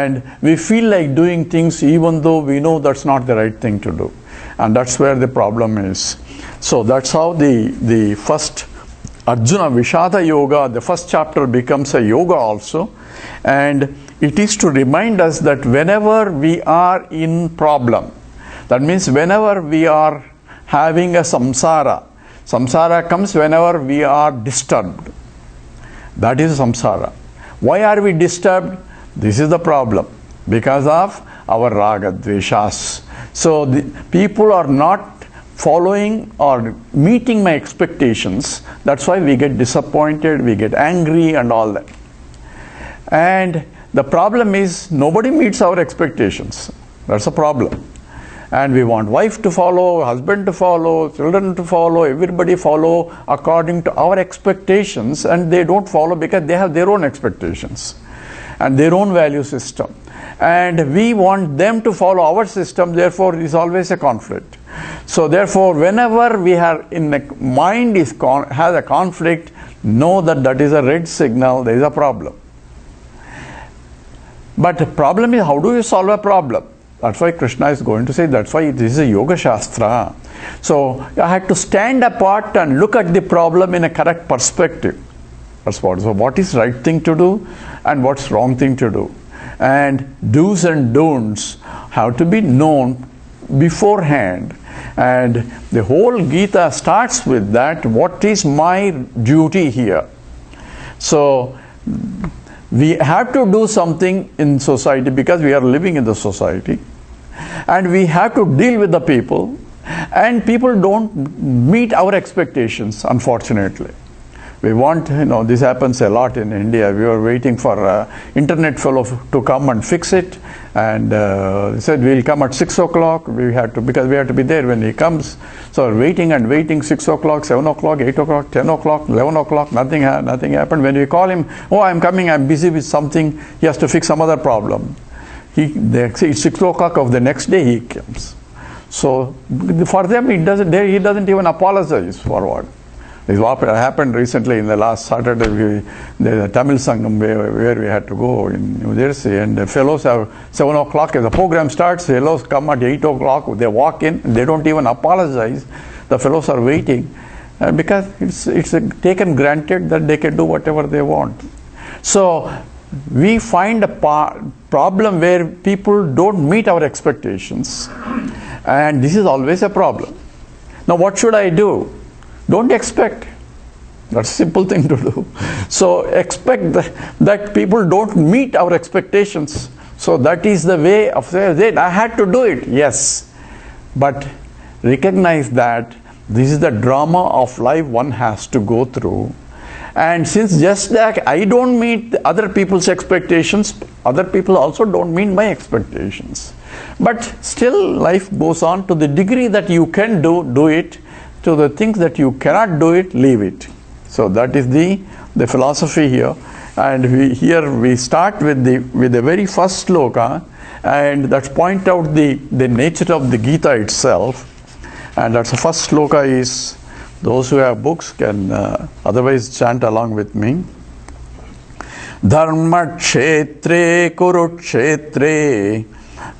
and we feel like doing things even though we know that's not the right thing to do. And that's where the problem is. So that's how the first Arjuna Vishada Yoga, the first chapter, becomes a yoga also. And it is to remind us that whenever we are in problem, that means whenever we are having a samsara, samsara comes whenever we are disturbed. That is samsara. Why are we disturbed? This is the problem. Because of our raga, dveshas. So the people are not following or meeting my expectations. That's why we get disappointed, we get angry and all that. And the problem is nobody meets our expectations. That's a problem. And we want wife to follow, husband to follow, children to follow, everybody follow according to our expectations, and they don't follow because they have their own expectations and their own value system. And we want them to follow our system, therefore there is always a conflict. So therefore, whenever we are in a mind has a conflict, know that that is a red signal, there is a problem. But the problem is, how do you solve a problem? That's why Krishna is going to say, that's why this is a yoga shastra. So I had to stand apart and look at the problem in a correct perspective. That's what. So what is right thing to do and what's wrong thing to do? And do's and don'ts have to be known beforehand. And the whole Gita starts with that. What is my duty here? So we have to do something in society because we are living in the society, and we have to deal with the people, and people don't meet our expectations, unfortunately. We want, this happens a lot in India. We were waiting for an internet fellow to come and fix it, and he said we'll come at 6 o'clock. Because we have to be there when he comes. So we're waiting and waiting, 6 o'clock, 7 o'clock, 8 o'clock, 10 o'clock, 11 o'clock, nothing happened. When we call him, oh, I'm coming, I'm busy with something, he has to fix some other problem. It's 6 o'clock of the next day he comes. So for them, he doesn't even apologize for what. This happened recently in the last Saturday. There's a Tamil Sangam where we had to go in New Jersey, and the fellows have 7 o'clock as the program starts. The fellows come at 8 o'clock. They walk in. They don't even apologize. The fellows are waiting because it's taken granted that they can do whatever they want. So we find a problem where people don't meet our expectations, and this is always a problem. Now what should I do? Don't expect. That's a simple thing to do. So expect that people don't meet our expectations. So that is the way of saying, I had to do it. Yes. But recognize that this is the drama of life one has to go through. And since just that I don't meet other people's expectations, other people also don't meet my expectations. But still life goes on. To the degree that you can do it. To the things that you cannot do it, leave it. So that is the philosophy here. And here we start with the very first sloka, and that's point out the nature of the Gita itself. And that's the first sloka is, those who have books can otherwise chant along with me. Dharma kshetre kurukshetre,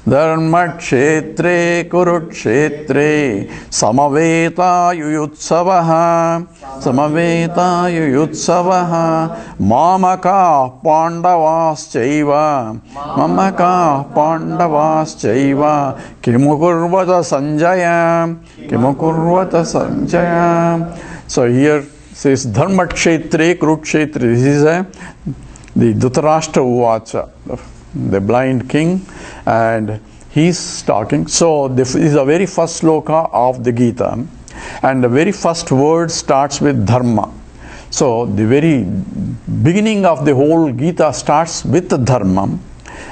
Dharma kshetre kurukshetre, samaveta yuyutsavaha, samaveta yuyutsavaha, mamaka pandavaschaiva, mamaka pandavaschaiva, kimukurvata sanjaya, kimukurvata sanjaya. So here says Dharma kshetre kurukshetre. This is the Dhritarashtra Uvacha, the blind king, and he's talking. So this is the very first sloka of the Gita, and the very first word starts with dharma. So the very beginning of the whole Gita starts with the dharma,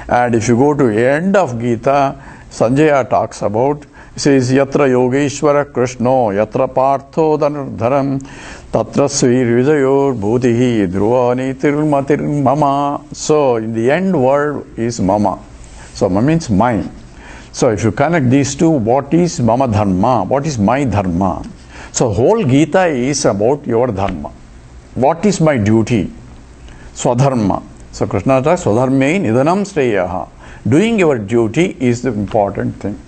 and if you go to the end of Gita, Sanjaya talks about, he says yatra yogeshwara krishno yatra partho dhanurdharam tatra svir vijayor bhutihi dhruvani tirmatir mama. So in the end word is mama. So mama means mine. So if you connect these two, what is mama dharma? What is my dharma? So whole Gita is about your dharma. What is my duty? Swadharma. So Krishna talks, Swadharme nidanam sreyaha. Doing your duty is the important thing.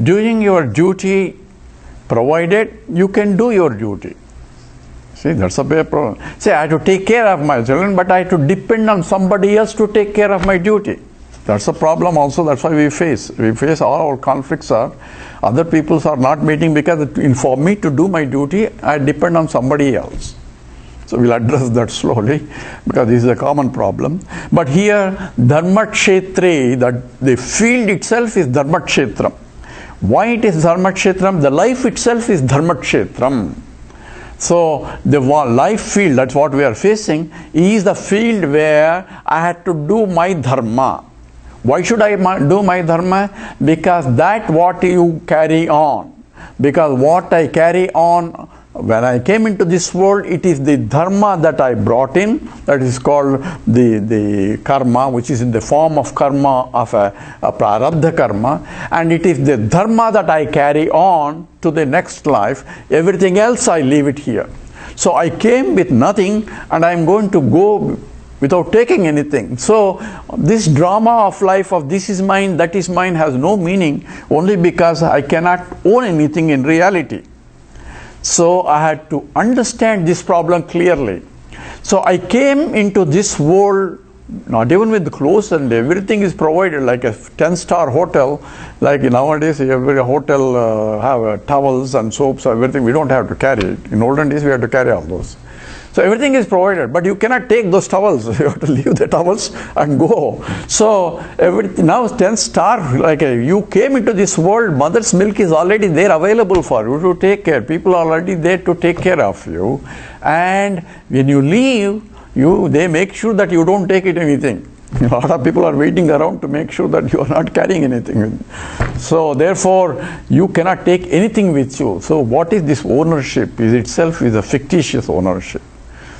Doing your duty, provided you can do your duty. See, that's a big problem. See, I have to take care of my children, but I have to depend on somebody else to take care of my duty. That's a problem also. That's why we face all our conflicts are other people's are not meeting because for me to do my duty, I depend on somebody else. So we'll address that slowly because this is a common problem. But here, Dharma Kshetri, that the field itself is Dharma Kshetram. Why it is Dharma Kshetram? The life itself is Dharma Kshetram. So the life field, that's what we are facing, is the field where I had to do my dharma. Why should I do my dharma? Because that what you carry on. Because what I carry on when I came into this world, it is the dharma that I brought in, that is called the karma, which is in the form of karma of a prarabdha karma, and it is the dharma that I carry on to the next life. Everything else I leave it here. So I came with nothing and I am going to go without taking anything. So this drama of life of this is mine, that is mine has no meaning only because I cannot own anything in reality. So I had to understand this problem clearly. So I came into this world not even with clothes and everything is provided like a 10-star hotel. Like nowadays every hotel have towels and soaps, everything. We don't have to carry it. In olden days we had to carry all those. So everything is provided, but you cannot take those towels. You have to leave the towels and go. So everything now 10-star, like you came into this world, mother's milk is already there available for you to take care. People are already there to take care of you. And when you leave, they make sure that you don't take it anything. A lot of people are waiting around to make sure that you are not carrying anything. So therefore, you cannot take anything with you. So what is this ownership? Is itself is a fictitious ownership.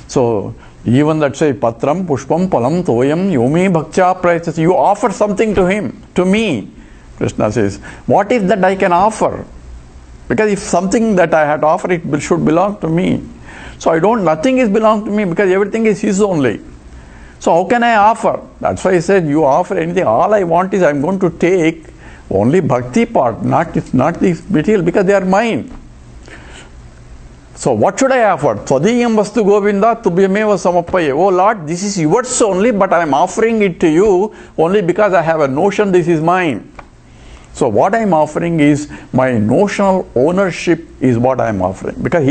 So even that say patram, pushpam, palam, toyam, yomi bhaktya prayachas, you offer something to him, to me. Krishna says, what is that I can offer? Because if something that I had to offer, it should belong to me. So I don't, nothing is belong to me because everything is his only. So how can I offer? That's why he said, you offer anything. All I want is I'm going to take only bhakti part, not the material, because they are mine. So what should I offer? Tadiyam vastu govinda tubhyameva samappaye. Oh Lord, this is yours only, but I am offering it to you only because I have a notion this is mine. So what I am offering is my notional ownership is what I am offering. Because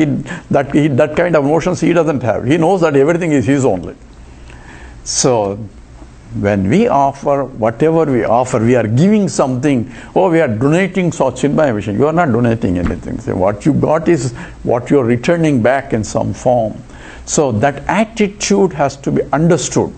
that kind of notions he doesn't have. He knows that everything is his only. So when we offer, whatever we offer, we are giving something. Oh, we are donating Chinmaya Vision. You are not donating anything. So what you got is what you are returning back in some form. So that attitude has to be understood.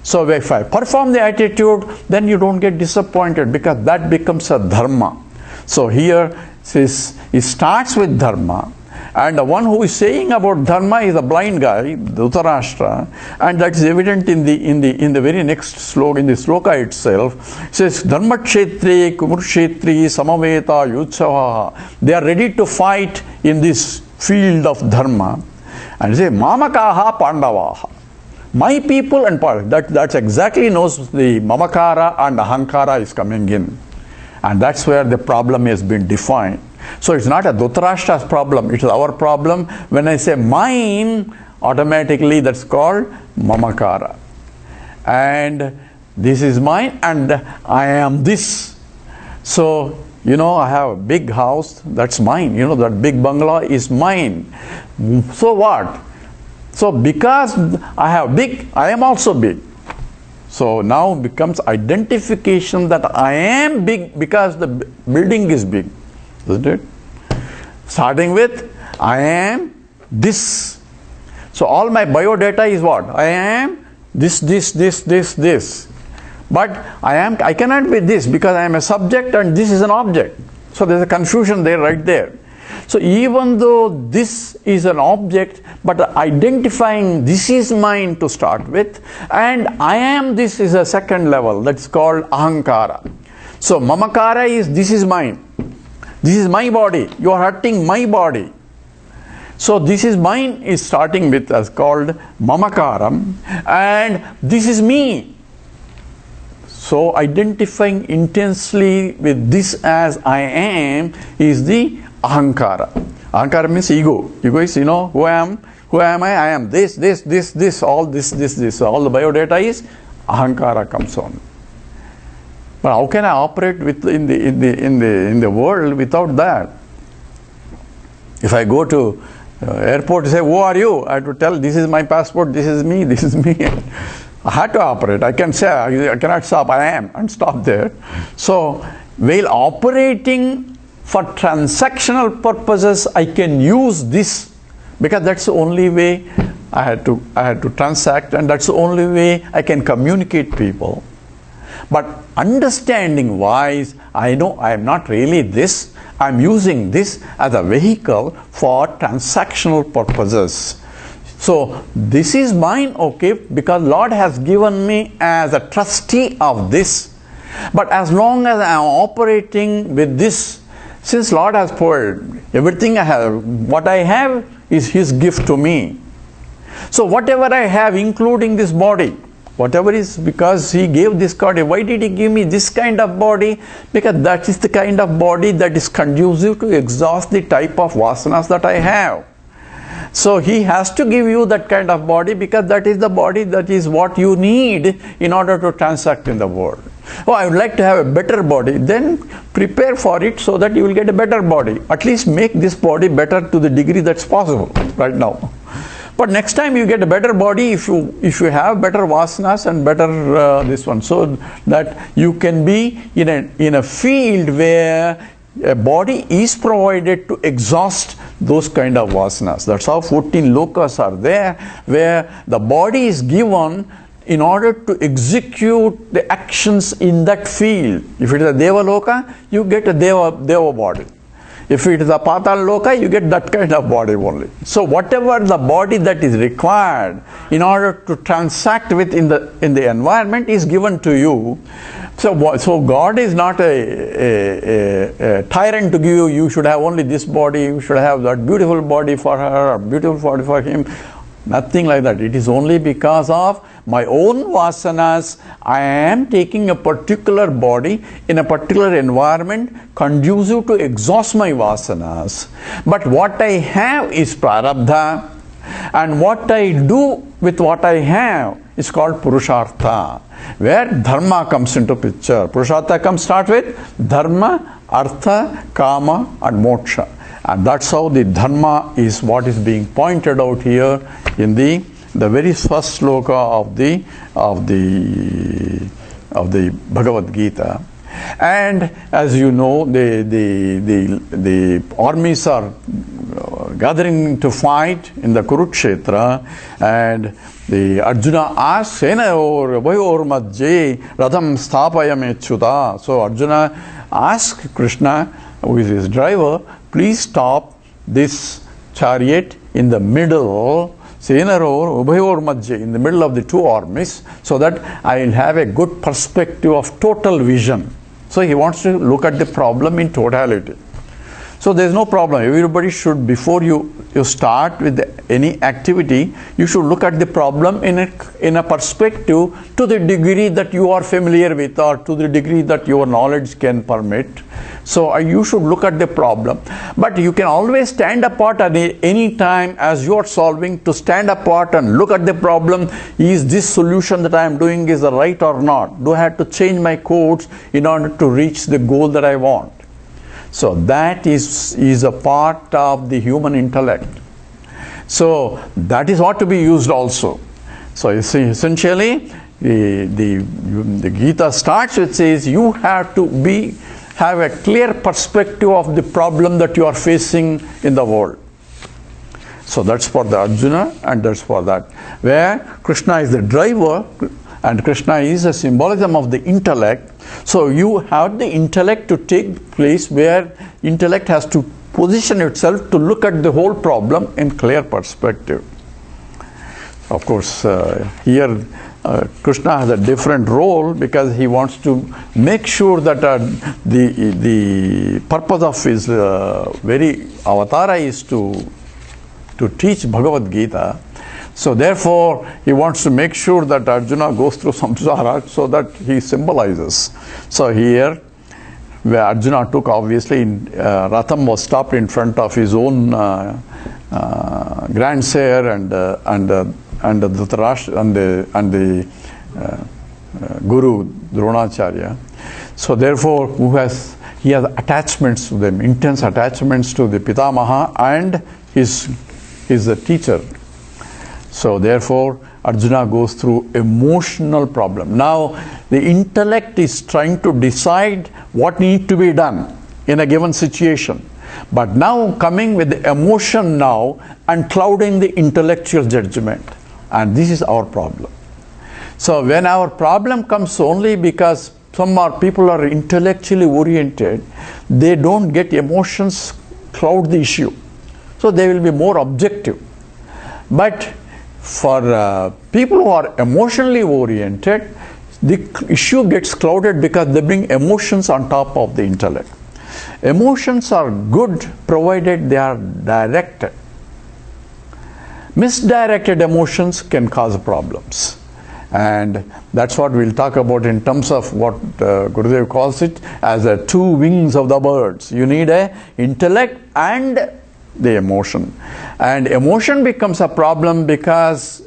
So if I perform the attitude, then you don't get disappointed because that becomes a dharma. So here it starts with dharma. And the one who is saying about dharma is a blind guy, Dhritarashtra, and that is evident in the very next sloka, in the sloka itself. It says, Dharma Kshetri, Kurukshetri, Samaveta, Yutsavaha. They are ready to fight in this field of dharma. And they say, Mamakaha Pandavaha. My people and that exactly knows the Mamakara and Ahankara is coming in. And that's where the problem has been defined. So it's not a Dhritarashtra's problem, it is our problem. When I say mine, automatically that's called Mamakara. And this is mine and I am this. So, I have a big house, that's mine. That big bungalow is mine. So what? So because I have big, I am also big. So now becomes identification that I am big because the building is big. Isn't it? Starting with, I am this. So all my biodata is what? I am this. But I cannot be this because I am a subject and this is an object. So there's a confusion there, right there. So even though this is an object, but identifying this is mine to start with, and I am this is a second level, that's called Ahankara. So Mamakara is this is mine. This is my body. You are hurting my body. So this is mine is starting with as called Mamakaram, and this is me. So identifying intensely with this as I am is the ahankara. Ahankara means ego. Ego is, who I am. Who am I? I am this, all this. So all the biodata is ahankara comes on. But how can I operate in the world without that? If I go to airport and say, who are you? I have to tell, this is my passport, this is me. I had to operate. I can say, I cannot stop, I am, and stop there. So, while operating for transactional purposes, I can use this, because that's the only way I had to transact, and that's the only way I can communicate people. But understanding wise, I know I am not really this. I am using this as a vehicle for transactional purposes. So this is mine, okay, because Lord has given me as a trustee of this. But as long as I am operating with this, since Lord has poured everything I have, what I have is His gift to me. So whatever I have, including this body, whatever is, because He gave this body. Why did He give me this kind of body? Because that is the kind of body that is conducive to exhaust the type of vasanas that I have. So He has to give you that kind of body, because that is the body that is what you need in order to transact in the world. Oh, I would like to have a better body. Then prepare for it so that you will get a better body. At least make this body better to the degree that's possible right now. But next time you get a better body if you have better vasanas and better this one, so that you can be in a field where a body is provided to exhaust those kind of vasanas. That's how 14 lokas are there, where the body is given in order to execute the actions in that field. If it is a Deva Loka, you get a Deva body. If it is a Patal Loka, you get that kind of body only. So whatever the body that is required in order to transact with in the environment is given to you. So God is not a tyrant to give you, you should have only this body, you should have that beautiful body for her, or beautiful body for him. Nothing like that. It is only because of my own vasanas, I am taking a particular body in a particular environment conducive to exhaust my vasanas. But what I have is prarabdha, and what I do with what I have is called purushartha, where dharma comes into picture. Purushartha start with dharma, artha, kama and moksha. And that's how the dharma is what is being pointed out here in the very first sloka of the Bhagavad Gita. And as you know, the armies are gathering to fight in the Kurukshetra, and the Arjuna asks, Senayor Vayor Madhye Radham Sthapayam Echyuta. So Arjuna asks Krishna, who is his driver, please stop this chariot in the middle, Senaror Ubhayor Madhye, in the middle of the two armies, so that I will have a good perspective of total vision. So he wants to look at the problem in totality. So there is no problem. Everybody should, before you start with any activity, you should look at the problem in a perspective to the degree that you are familiar with, or to the degree that your knowledge can permit. So you should look at the problem. But you can always stand apart at any time as you are solving, to stand apart and look at the problem. Is this solution that I am doing is the right or not? Do I have to change my course in order to reach the goal that I want? So that is a part of the human intellect. So that is what to be used also. So you see, essentially the Gita starts with, says you have to have a clear perspective of the problem that you are facing in the world. So that's for the Arjuna, and that's for that. Where Krishna is the driver, and Krishna is a symbolism of the intellect. So you have the intellect to take place where intellect has to position itself to look at the whole problem in clear perspective. Of course, here Krishna has a different role, because he wants to make sure that the purpose of his very avatara is to teach Bhagavad Gita. So therefore, he wants to make sure that Arjuna goes through samsara so that he symbolizes. So here, where Arjuna took, obviously, Ratham was stopped in front of his own grandsire and Dhritarashtra and the Guru Dronacharya. So therefore, he has attachments to them, intense attachments to the Pitamaha and his teacher. So therefore, Arjuna goes through emotional problem. Now, the intellect is trying to decide what needs to be done in a given situation. But now coming with the emotion now and clouding the intellectual judgment. And this is our problem. So when our problem comes only because people are intellectually oriented, they don't get emotions cloud the issue. So they will be more objective. But for people who are emotionally oriented, the issue gets clouded because they bring emotions on top of the intellect. Emotions are good provided they are directed. Misdirected emotions can cause problems. And that's what we'll talk about in terms of what Gurudev calls it as the two wings of the birds. You need a intellect and the emotion. And emotion becomes a problem because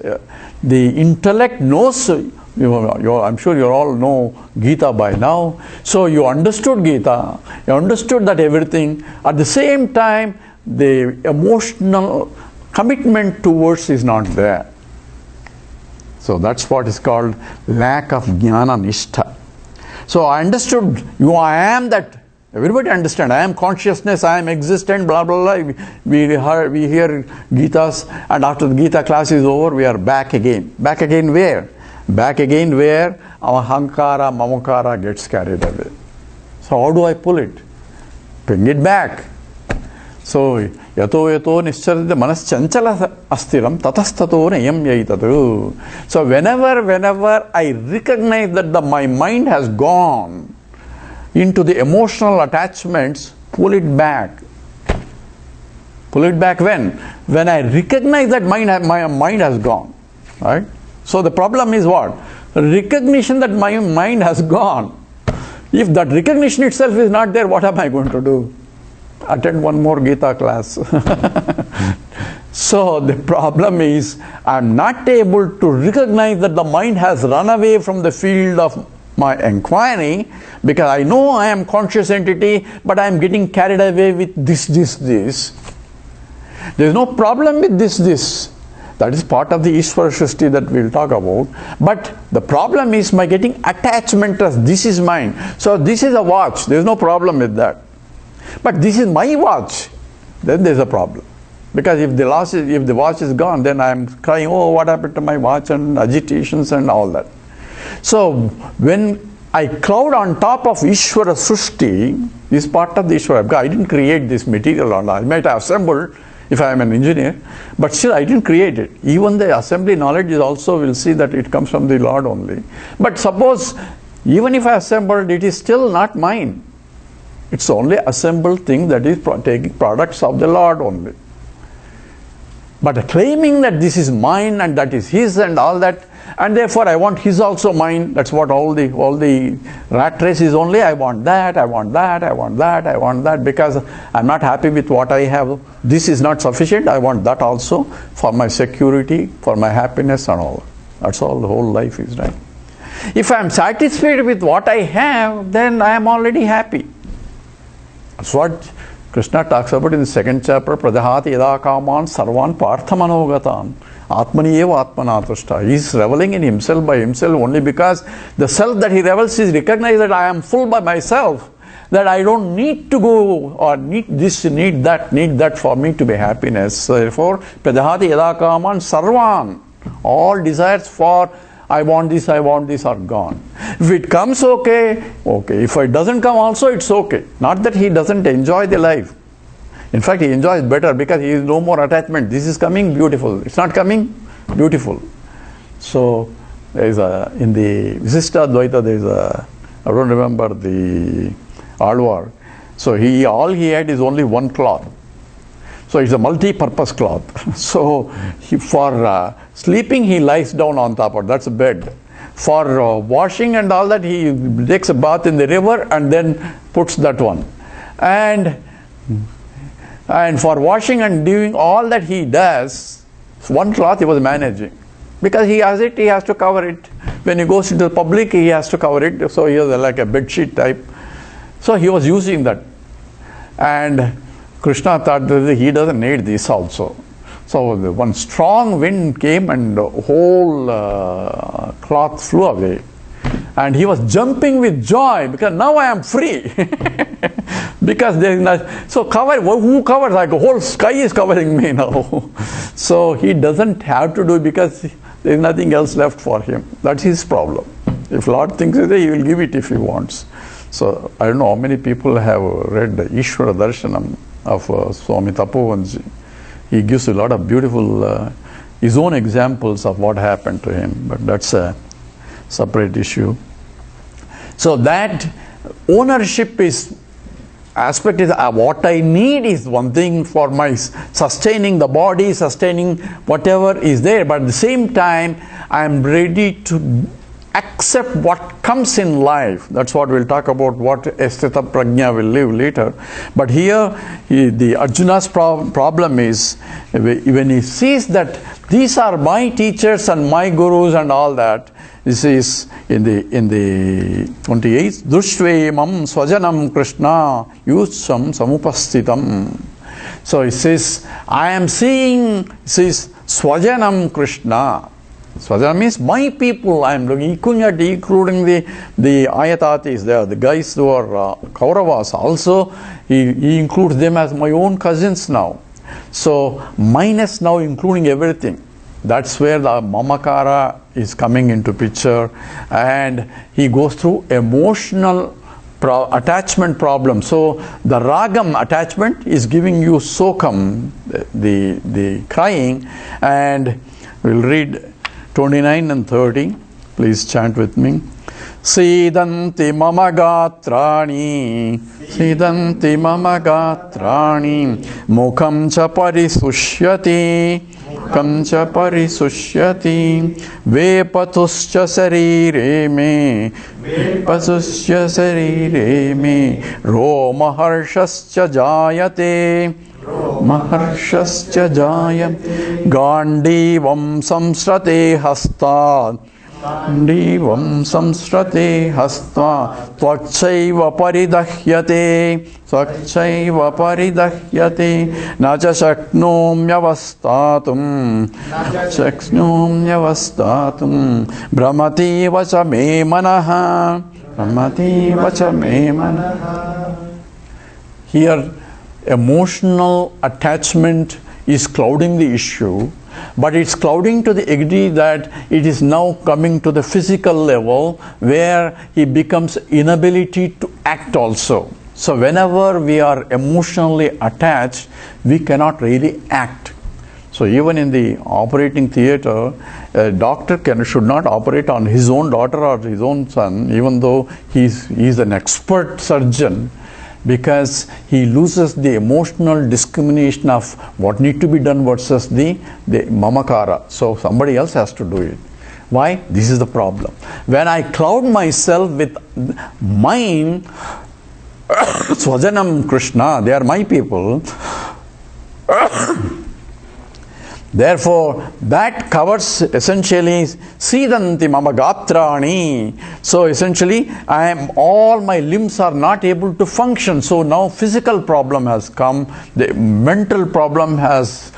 the intellect knows, I'm sure you all know Gita by now. So you understood Gita, you understood that everything. At the same time, the emotional commitment towards is not there. So that's what is called lack of jnana nishtha. So I understood, I am that. Everybody understand, I am consciousness, I am existent, blah, blah, blah. We hear Gitas, and after the Gita class is over, we are back again. Back again where? Back again where our hankara, mamakara gets carried away. So how do I pull it? Bring it back. So, yato nischarita manas chanchala astiram tatastato nayam yaitatu. So whenever I recognize that my mind has gone into the emotional attachments, pull it back. Pull it back when? When I recognize that my mind has gone. Right? So the problem is what? Recognition that my mind has gone. If that recognition itself is not there, what am I going to do? Attend one more Gita class. So the problem is, I'm not able to recognize that the mind has run away from the field of my inquiry, because I know I am conscious entity, but I am getting carried away with this. There is no problem with this. That is part of the Ishvara Shrishti that we will talk about. But the problem is my getting attachment as this is mine. So this is a watch. There is no problem with that. But this is my watch. Then there is a problem. Because if the watch is gone, then I am crying, oh, what happened to my watch, and agitations and all that. So when I cloud on top of Ishvara Srishti, this part of the Ishvara, because I didn't create this material, or I might have assembled if I am an engineer, but still I didn't create it. Even the assembly knowledge is also, we'll see that it comes from the Lord only. But suppose, even if I assembled, it is still not mine. It's only assembled thing that is taking products of the Lord only. But claiming that this is mine and that is his and all that, and therefore I want his also mine, that's what all the rat race is only. I want that, I want that, I want that, I want that, because I'm not happy with what I have. This is not sufficient, I want that also for my security, for my happiness and all. That's all the whole life is, right? If I'm satisfied with what I have, then I am already happy. That's what Krishna talks about in the second chapter, Pradahati yada kaman sarvan parthamanogatan atmani eva atmanatushta. He is reveling in himself by himself only because the self that he revels is recognized that I am full by myself, that I don't need to go or need this, need that for me to be happiness. So therefore, Pradahati yada kaman sarvan, all desires for I want this are gone. If it comes, okay. If it doesn't come also, it's okay. Not that he doesn't enjoy the life. In fact, he enjoys better because he has no more attachment. This is coming, beautiful. It's not coming, beautiful. So, there is in the Visishta Advaita, there is I don't remember the Alvar. So all he had is only one cloth. So it's a multi-purpose cloth. So for sleeping, he lies down on top of that's a bed. For washing and all that, he takes a bath in the river and then puts that one. And for washing and doing all that he does, one cloth he was managing. Because he has it, he has to cover it. When he goes into the public, he has to cover it. So he was like a bed sheet type. So he was using that. And Krishna thought that he doesn't need this also. So one strong wind came and the whole cloth flew away. And he was jumping with joy because now I am free. Because there is not, so cover, who covers? Like the whole sky is covering me now. So he doesn't have to do it because there is nothing else left for him. That's his problem. If Lord thinks it, he will give it if he wants. So I don't know how many people have read the Ishvara Darshanam of Swami Tapovanji. He gives a lot of beautiful, his own examples of what happened to him, but that's a separate issue. So that ownership is aspect is what I need is one thing for my sustaining the body, sustaining whatever is there, but at the same time I am ready to accept what comes in life. That's what we'll talk about, what Esthita Prajna will live later. But here, the Arjuna's problem is, when he sees that these are my teachers and my gurus and all that, this is in the 28th, Drushtvemam Swajanam Krishna Yucham Samupastitam. So he says, I am seeing, says Swajanam Krishna. Swajana means my people. I am looking at including the Ayatatis there, the guys who are Kauravas also. He includes them as my own cousins now. So minus now including everything. That's where the Mamakara is coming into picture, and he goes through emotional attachment problem. So the Ragam attachment is giving you Sokam, the crying, and we'll read 29 and 30. Please chant with me. Sidanti mama gatrani, Sidanti mama gatrani, Mukham cha parisushyati, Mukham cha parisushyati, Vepatuscha sarire me, Vepatuscha sarire me, Roma harshascha jayate, Maharshascha jayam Gandivam samsrate hasta Gandivam samsrate hasta Tvakchaiva paridahyate Tvakchaiva paridahyate Naja shaknomyavastatum Shaknomyavastatum Brahmati vacha me manaha Brahmati vacha me manaha. Here emotional attachment is clouding the issue, but it's clouding to the degree that it is now coming to the physical level where he becomes inability to act also. So whenever we are emotionally attached, we cannot really act. So even in the operating theater, a doctor should not operate on his own daughter or his own son, even though he's an expert surgeon, because he loses the emotional discrimination of what need to be done versus the mamakara. So somebody else has to do it. Why? This is the problem. When I cloud myself with mine, Swajanam Krishna, they are my people. Therefore, that covers essentially Sidanti mama gatrani. So essentially, all my limbs are not able to function. So now physical problem has come. The mental problem has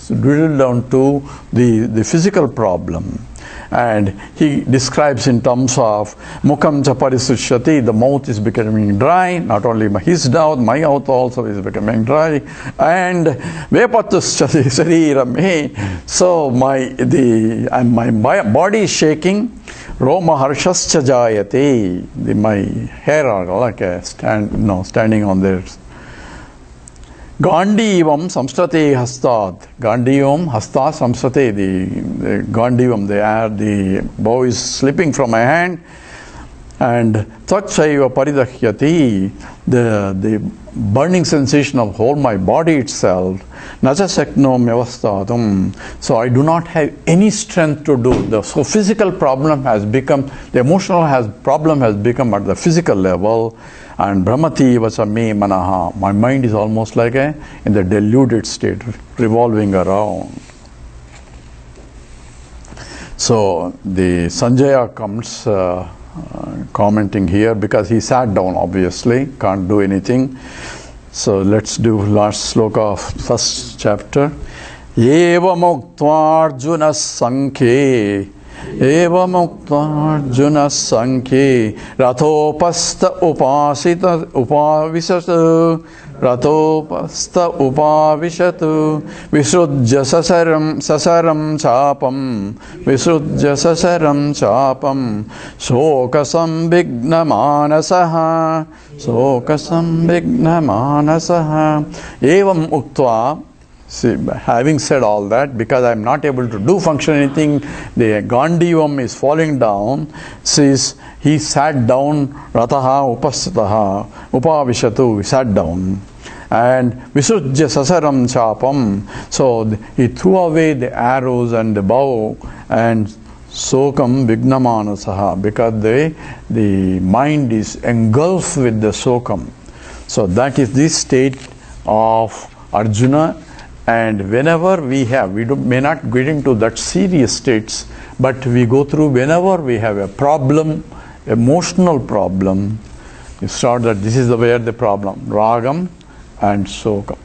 dwindled down to the physical problem. And he describes in terms of Mukham cha parisushyati, the mouth is becoming dry, not only his mouth, my mouth also is becoming dry, and Vepatuscha sarirame, so my body is shaking, Roma harshascha jayate, my hair are like a standing on there. Gandivam samstrate hastad. Gandivam hasta samstrate. The Gandivam, the bow is slipping from my hand. And Tachaiva Paridahyati, the burning sensation of whole my body itself, Naja Sakno Myavastatum. So I do not have any strength to do. So physical problem has become, the emotional problem has become at the physical level. And Brahmati Vasame Manaha. My mind is almost like in the deluded state, revolving around. So the Sanjaya comes commenting here because he sat down, obviously, can't do anything. So let's do last sloka of first chapter. Eva Muktva Arjuna Sankhe Eva Muktva Arjuna Sankhe Rathopasta Upasita Upavisata Rathopasta Upavishatu Visrujya Sasaram Chapam Visrujya Sasaram Chapam Shokasam Vigna Manasaha Shokasam Vigna Manasaha Evam Uktva. See, having said all that, because I am not able to do function anything, the Gandivam is falling down, says he sat down, Rataha Upasataha Upavishatu, he sat down. And Visrujya Sasaram Chapam, so he threw away the arrows and the bow, and Sokam Vignamanasaha, because the mind is engulfed with the Sokam. So that is this state of Arjuna. And whenever we may not get into that serious states, but we go through whenever we have a problem, emotional problem, you start that this is where the problem, Ragam and Sokam.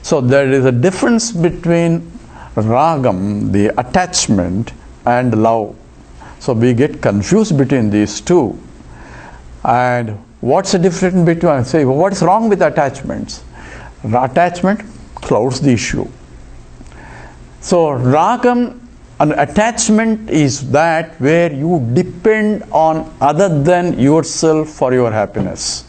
So there is a difference between Ragam, the attachment, and love. So we get confused between these two. And what's the difference between, I say, what is wrong with attachments? Attachment clouds the issue. So Ragam, an attachment is that where you depend on other than yourself for your happiness,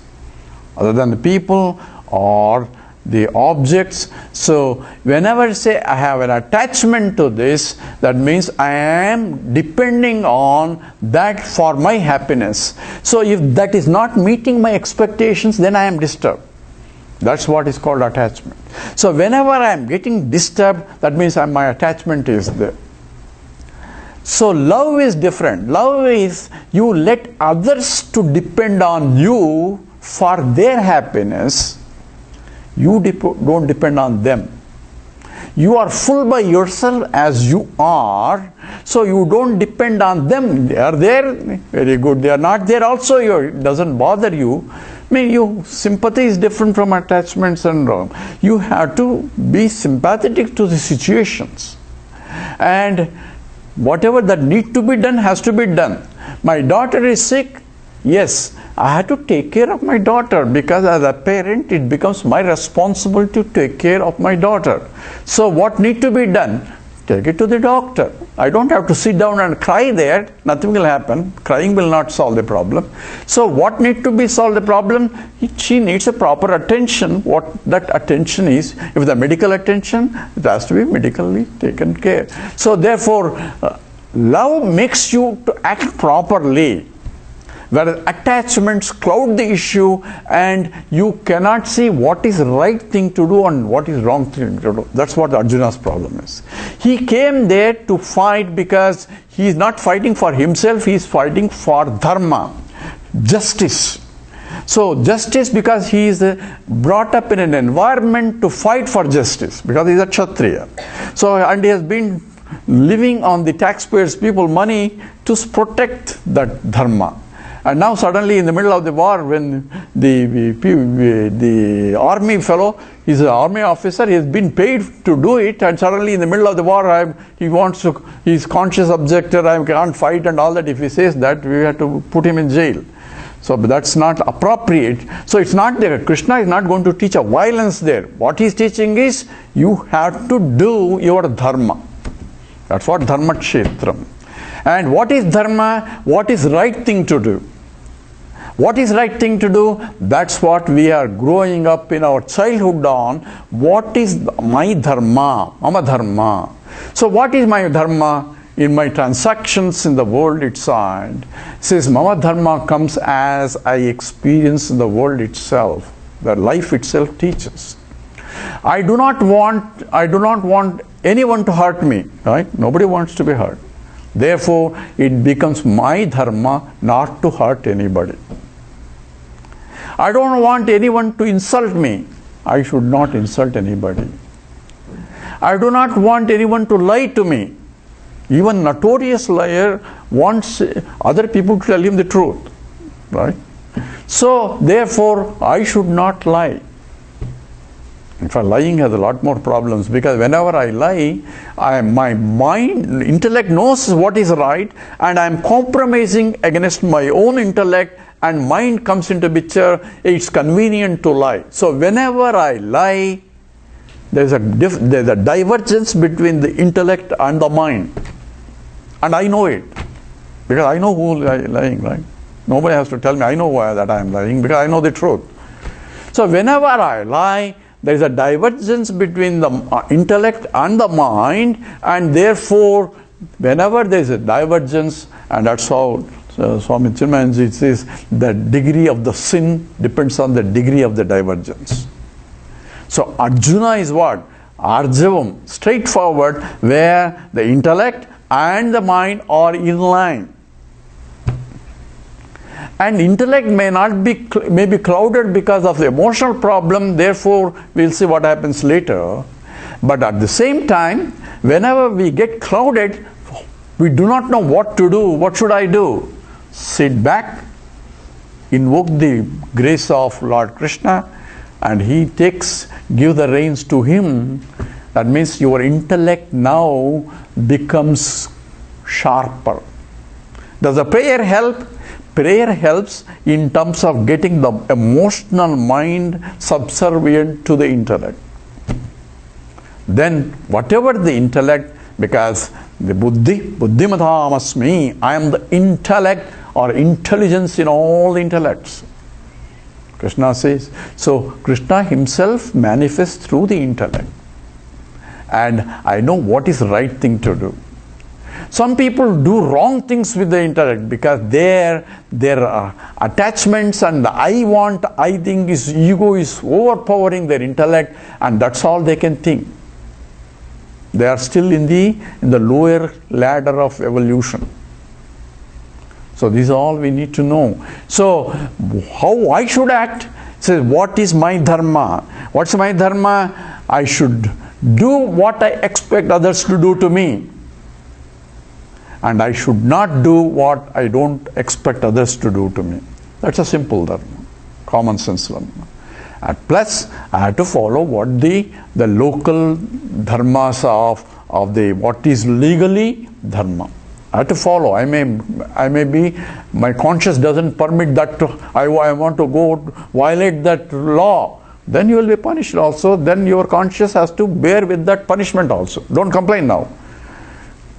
other than the people or the objects. So whenever I say I have an attachment to this, that means I am depending on that for my happiness. So if that is not meeting my expectations, then I am disturbed. That's what is called attachment. So whenever I am getting disturbed, that means my attachment is there. So love is different. Love is you let others to depend on you for their happiness. You don't depend on them. You are full by yourself as you are, so you don't depend on them. They are there, very good. They are not there also, it doesn't bother you. I mean, sympathy is different from attachments and you have to be sympathetic to the situations. And whatever that need to be done has to be done. My daughter is sick. Yes, I have to take care of my daughter because as a parent, it becomes my responsibility to take care of my daughter. So what need to be done? Take it to the doctor. I don't have to sit down and cry there. Nothing will happen. Crying will not solve the problem. So what need to be solved the problem? She needs a proper attention. What that attention is, if the medical attention, it has to be medically taken care. So therefore, love makes you to act properly. Whereas attachments cloud the issue and you cannot see what is right thing to do and what is wrong thing to do. That's what Arjuna's problem is. He came there to fight because he is not fighting for himself, he is fighting for dharma, justice. So justice, because he is brought up in an environment to fight for justice, because he is a Kshatriya. So, and he has been living on the taxpayers' people money to protect that dharma. And now suddenly in the middle of the war, when the army fellow, he's an army officer, he has been paid to do it, and suddenly in the middle of the war, he's conscious objector, I can't fight and all that. If he says that, we have to put him in jail. So but that's not appropriate. So it's not there. Krishna is not going to teach a violence there. What he's teaching is, you have to do your dharma. That's what dharma kshetram. And what is dharma? What is right thing to do? What is right thing to do? That's what we are growing up in our childhood on. What is my dharma? Mama dharma. So what is my dharma? in my transactions in the world inside, says Mama Dharma comes as I experience in the world itself, the life itself teaches. I do not want anyone to hurt me, right? Nobody wants to be hurt. Therefore, it becomes my dharma not to hurt anybody. I don't want anyone to insult me. I should not insult anybody. I do not want anyone to lie to me. Even notorious liar wants other people to tell him the truth, right? So, therefore, I should not lie. In fact, lying has a lot more problems, because whenever I lie, my mind, intellect knows what is right, and I am compromising against my own intellect, and mind comes into picture. It's convenient to lie. So whenever I lie, there's a divergence between the intellect and the mind, and I know it, because I know who is lying, right? Nobody has to tell me. I know that I am lying, because I know the truth. So whenever I lie, there is a divergence between the intellect and the mind, and therefore, whenever there is a divergence, and that's how Swami Chinmayanji says, the degree of the sin depends on the degree of the divergence. So Arjuna is what? Arjavam, straightforward, where the intellect and the mind are in line. And intellect may be clouded because of the emotional problem, therefore we'll see what happens later. But at the same time, whenever we get clouded, we do not know what to do. What should I do? Sit back, invoke the grace of Lord Krishna, and he give the reins to him. That means your intellect now becomes sharper. Does the prayer help? Prayer helps in terms of getting the emotional mind subservient to the intellect. Then whatever the intellect, because the buddhimatam asmi, I am the intellect or intelligence in all intellects. Krishna says, so Krishna himself manifests through the intellect. And I know what is the right thing to do. Some people do wrong things with the intellect because their attachments and the I think ego is overpowering their intellect, and that's all they can think. They are still in the lower ladder of evolution. So this is all we need to know. So how I should act? Says, what is my dharma? What's my dharma? I should do what I expect others to do to me. And I should not do what I don't expect others to do to me. That's a simple dharma, common sense dharma. And plus, I have to follow what the local dharmas of the what is legally dharma. I have to follow. I may be, my conscience doesn't permit that. I want to go violate that law. Then you will be punished also. Then your conscience has to bear with that punishment also. Don't complain now.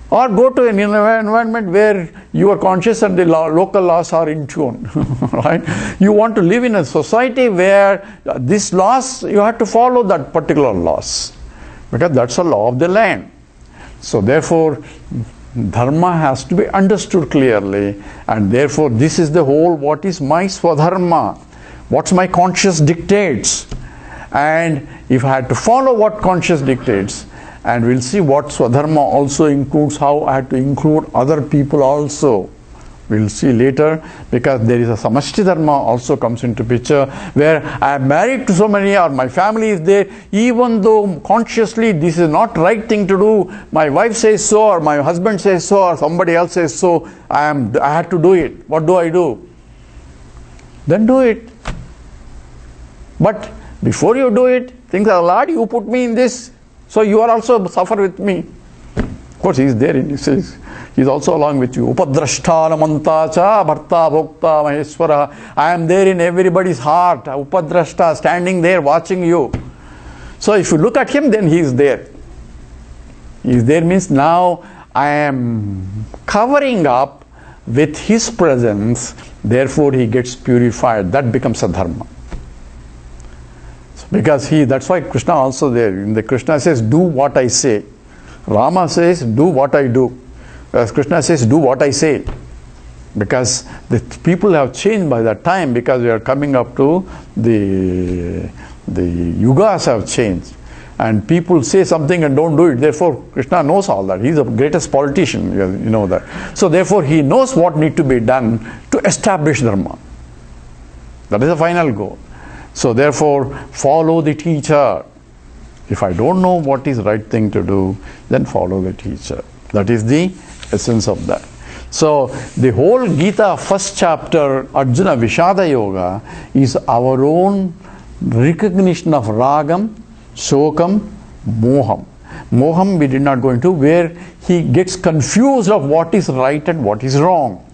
Or go to an environment where your conscience and the local laws are in tune, right? You want to live in a society where these laws, you have to follow that particular laws, because that's a law of the land. So therefore, dharma has to be understood clearly, and therefore this is the whole, what is my swadharma? What's my conscience dictates? And if I had to follow what conscience dictates, and we'll see what Swadharma also includes, how I have to include other people also. We'll see later, because there is a Samashti Dharma also comes into picture, where I am married to so many, or my family is there, even though consciously this is not right thing to do, my wife says so, or my husband says so, or somebody else says so, I have to do it. What do I do? Then do it. But before you do it, think, Lord, you put me in this, so you are also suffer with me. Of course, he is there, he says, he is also along with you. Upadrashta namanta cha bharta bhokta maheshwara. I am there in everybody's heart. Upadrashta, standing there watching you. So if you look at him, then he is there. He is there means now I am covering up with his presence, therefore he gets purified. That becomes a dharma. Because that's why Krishna also there. In the Krishna says, do what I say. Rama says, do what I do. As Krishna says, do what I say. Because the people have changed by that time, because we are coming up to the yugas have changed. And people say something and don't do it. Therefore, Krishna knows all that. He's the greatest politician, you know that. So therefore, he knows what needs to be done to establish dharma. That is the final goal. So therefore, follow the teacher. If I don't know what is the right thing to do, then follow the teacher. That is the essence of that. So the whole Gita first chapter, Arjuna Vishada Yoga, is our own recognition of Ragam, Shokam, Moham. Moham we did not go into, where he gets confused of what is right and what is wrong.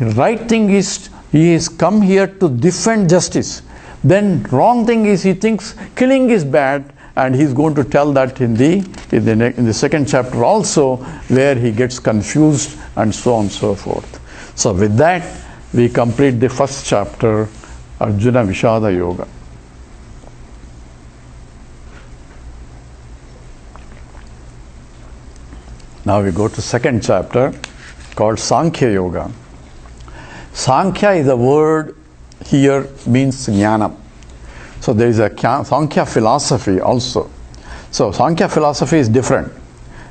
Right thing is, he has come here to defend justice. Then wrong thing is, he thinks killing is bad, and he's going to tell that in the second chapter also, where he gets confused and so on and so forth. So with that, we complete the first chapter, Arjuna Vishada Yoga. Now we go to second chapter called Sankhya Yoga. Sankhya is a word here means jnana. So there is a Sankhya philosophy also. So Sankhya philosophy is different.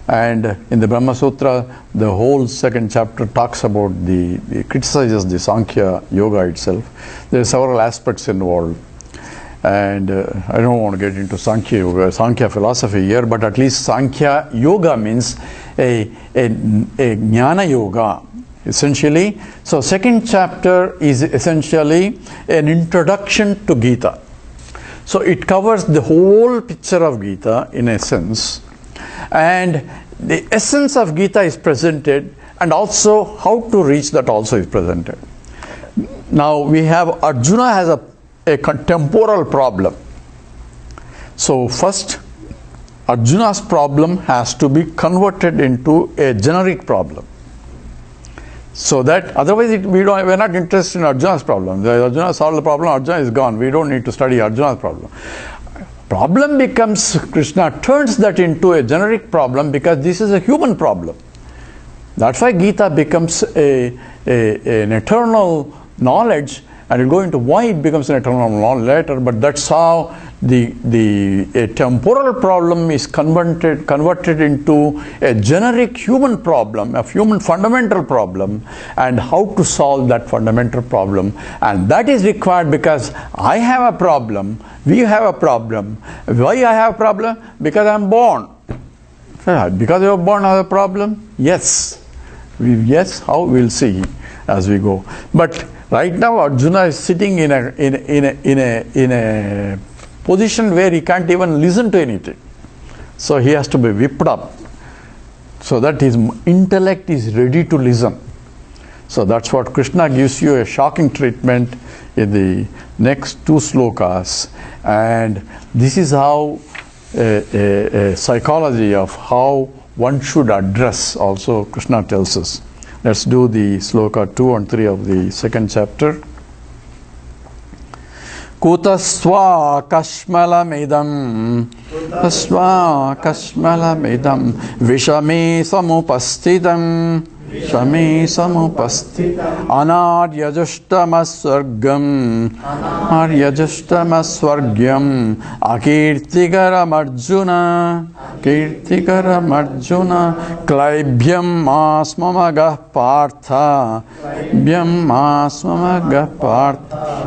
And in the Brahma Sutra, the whole second chapter talks about criticizes the Sankhya Yoga itself. There are several aspects involved. And I don't want to get into Sankhya Yoga, Sankhya philosophy here, but at least Sankhya Yoga means a Jnana Yoga, essentially. So second chapter is essentially an introduction to Gita. So it covers the whole picture of Gita in essence. And the essence of Gita is presented, and also how to reach that also is presented. Now we have Arjuna has a temporal problem. So first, Arjuna's problem has to be converted into a generic problem. So that otherwise we're not interested in Arjuna's problem. Arjuna solved the problem, Arjuna is gone. We don't need to study Arjuna's problem. Problem becomes, Krishna turns that into a generic problem, because this is a human problem. That's why Gita becomes an eternal knowledge, and we'll go into why it becomes an eternal knowledge later, but that's how a temporal problem is converted into a generic human problem, a human fundamental problem, and how to solve that fundamental problem. And that is required because I have a problem, we have a problem. Why I have a problem? Because I'm born. Because you are born, I have a problem? Yes. Yes, how? We'll see as we go. But right now Arjuna is sitting in a position where he can't even listen to anything. So he has to be whipped up so that his intellect is ready to listen. So that's what Krishna gives you a shocking treatment in the next two slokas. And this is how a psychology of how one should address also Krishna tells us. Let's do the sloka 2 and 3 of the second chapter. Kutasva kashmalamidam vishame samupasthitam anaryajushtamasvargyam akirtikaram arjuna klaibhyam asmamagah partha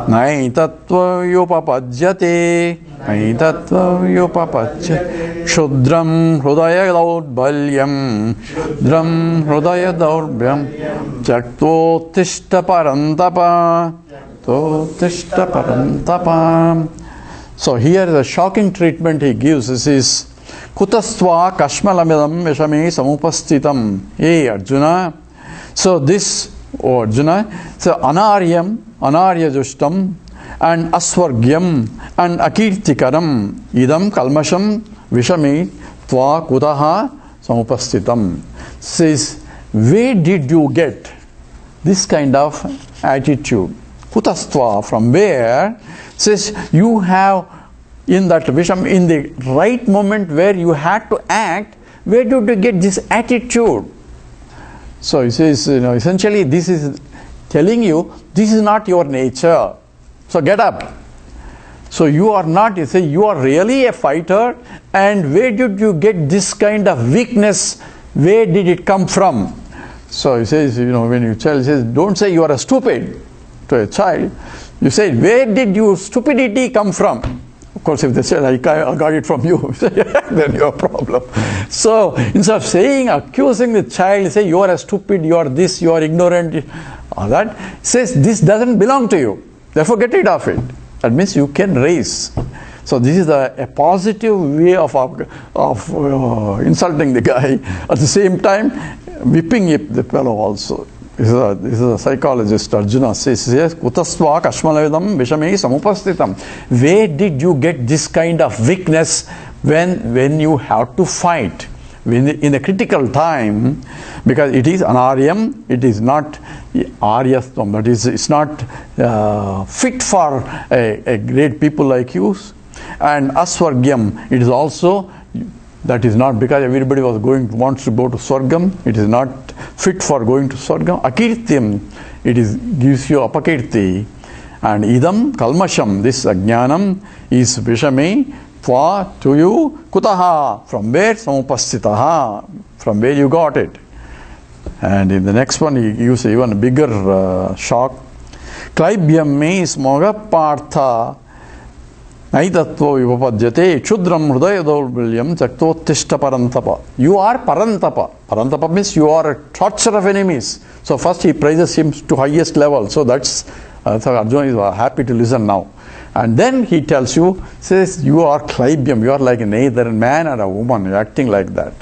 naitattvayupapadyate Shudram Hridaya Daurbalyam Jaktotishta Parantapa. So here the shocking treatment he gives is Kutasva Kashmalamidam Vishame Samupasthitam. Hey Arjuna. So this, Arjuna, so Anaryajustam and Asvargyam and Akirtikaram idam kalmasham vishami tva kutaha samupasthitam. Says, where did you get this kind of attitude? Kutastva, from where? Says, you have in that visham, in the right moment where you had to act, where did you get this attitude? So he says, essentially this is telling you, this is not your nature. So get up. So you are not, you say, you are really a fighter, and where did you get this kind of weakness? Where did it come from? So he says, when your child says, don't say you are a stupid to a child. You say, where did your stupidity come from? Of course, if they say, I got it from you, then you have a problem. So instead of saying, accusing the child, say, you are a stupid, you are this, you are ignorant, all that, says, this doesn't belong to you. Therefore, get rid of it. That means you can raise. So this is a positive way of insulting the guy. At the same time, whipping the fellow also. This is a psychologist. Arjuna says, Kutasva kashmalavidam vishame samupastitam. Where did you get this kind of weakness when you have to fight? In a critical time, because it is anaryam, it is not aryastvam, that is, it's not fit for a great people like you. And aswargyam, it is also, that is not because everybody wants to go to Swargam, it is not fit for going to Swargam. Akirtyam, it gives you apakirti. And idam kalmasham, this ajnanam is vishame, to you, kutaha, from where? Samupastitaha, from where you got it. And in the next one, he gives even a bigger shock. Klaibyam me smoga partha, naitatvo vivapadyate, chudram hridaya daurbilyam chaktotishta parantapa. You are parantapa. Parantapa means you are a torture of enemies. So first he praises him to highest level. So that's, so Arjuna is happy to listen now. And then he tells you, says, you are klaibyam, you are like neither a man or a woman, you're acting like that.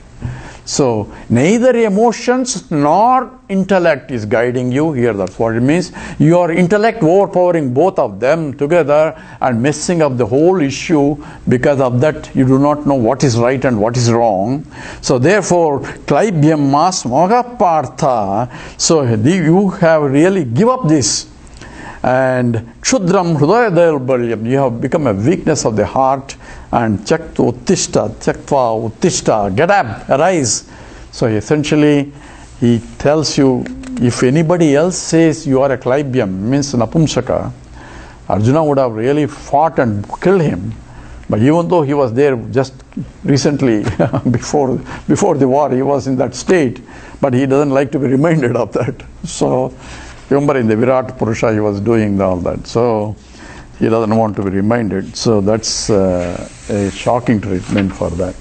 So neither emotions nor intellect is guiding you here. That's what it means. Your intellect overpowering both of them together and messing up the whole issue. Because of that, you do not know what is right and what is wrong. So therefore, klaibyam mas moga partha. So you have really give up this. And Kshudram Hridaya Daurbalyam, you have become a weakness of the heart. And Chaktva Uttishta, get up, arise. So essentially, he tells you, if anybody else says you are a klaibyam, means Napumsaka, Arjuna would have really fought and killed him. But even though he was there just recently, before the war, he was in that state, but he doesn't like to be reminded of that. So, remember in the Virat Purusha, he was doing all that. So, he doesn't want to be reminded. So, that's a shocking treatment for that.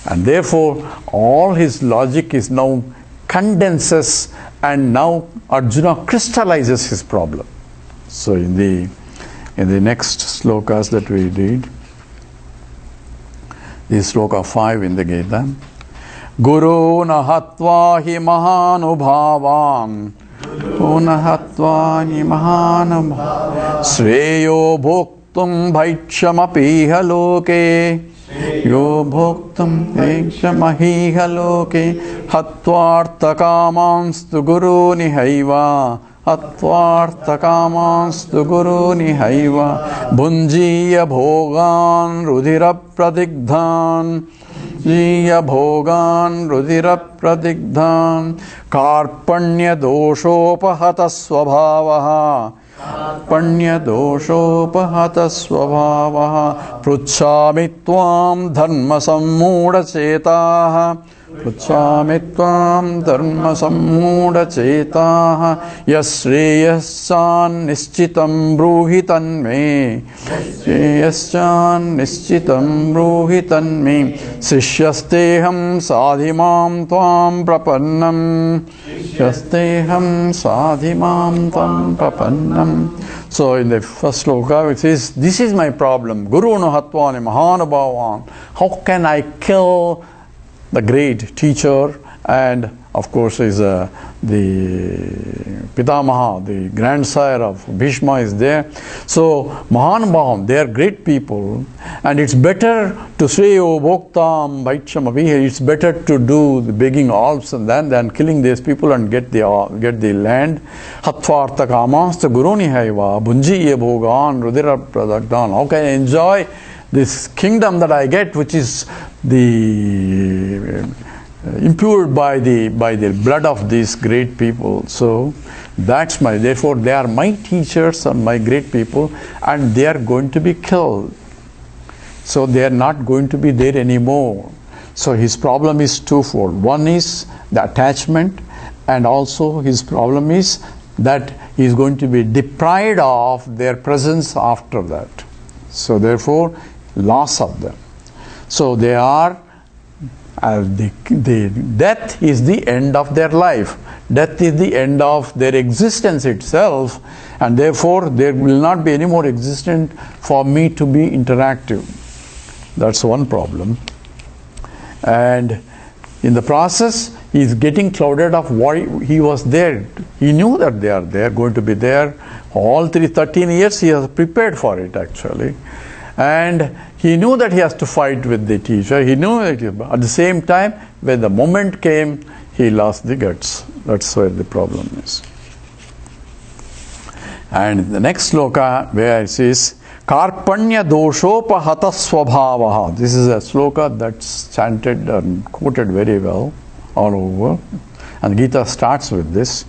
And therefore, all his logic is now condenses, and now Arjuna crystallizes his problem. So, in the next slokas that we read, this sloka 5 in the Gita, Guru nahatva hi mahanubhavan Unahatvani mahanam Sreyo bhoktum bhaichyamapiha loke Yo bhoktum bhaichyamahiha loke Hatvartakamanstu guru nihaiva Hatvartakamanstu guru nihaiva Bhunjiya bhogan rudhira pradigdhan Jiya bhogan rudhira pradigdhan Karpanya doshopahata svabhavaha Karpanya doshopahata svabhavaha Pruchami tvam dharma sammuda chetaha Pruchami tvam dharma sammuda chetaha Yasreyasyan nischitam bruhitan me Yasreyasyan nischitam bruhitan me Sishyasteham sadhimam tvam prapannam Sishyasteham sadhimam tvam prapannam. So in the first sloka it says, this is my problem. Guru no hatvani mahanubhavan. How can I kill the great teacher? And of course is the Pitamaha, the grandsire of Bhishma is there. So Mahanubhavam, they are great people, and it's better to say, O Bhoktam Bhaicham Avihe, it's better to do the begging alms than killing these people and get the land. Hatvarta Kamasta Guruni Haiva, Bunjiye Bhogan, Rudira Pradagdan. How can I enjoy this kingdom that I get, which is the impured by the blood of these great people. So that's therefore they are my teachers and my great people, and they are going to be killed. So they are not going to be there anymore. So his problem is twofold. One is the attachment, and also his problem is that he is going to be deprived of their presence after that. So therefore, loss of them. So they are, the death is the end of their life. Death is the end of their existence itself, and therefore there will not be any more existence for me to be interactive. That's one problem. And in the process, he is getting clouded of why he was there. He knew that they are going to be there. All 13 years he has prepared for it actually. And he knew that he has to fight with the teacher. He knew that at the same time, when the moment came, he lost the guts. That's where the problem is. And the next sloka where it says, Karpanya doshopahata swabhavaha. This is a sloka that's chanted and quoted very well all over. And Gita starts with this.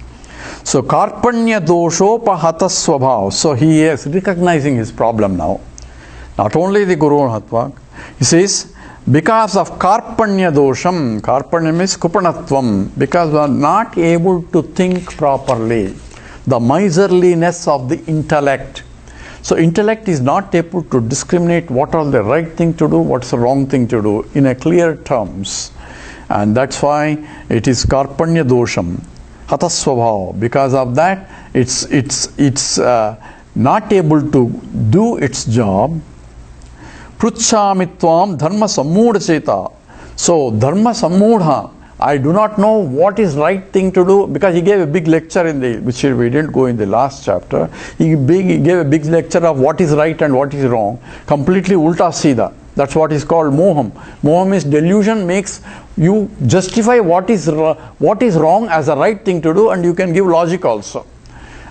So Karpanya doshopahata swabhav. So he is recognizing his problem now. Not only the Guru Hatva. He says, because of Karpanya dosham, Karpanya means kupanatvam, because we are not able to think properly, the miserliness of the intellect. So intellect is not able to discriminate what are the right thing to do, what's the wrong thing to do in a clear terms. And that's why it is Karpanya dosham, hatasvabhav. Because of that, it's not able to do its job. Pruchhamitvam dharma sammudha cheta. So dharma sammudha, I do not know what is right thing to do, because he gave a big lecture which we didn't go in the last chapter. He gave a big lecture of what is right and what is wrong. Completely ulta sida. That's what is called moham. Moham is delusion, makes you justify what is wrong as a right thing to do, and you can give logic also.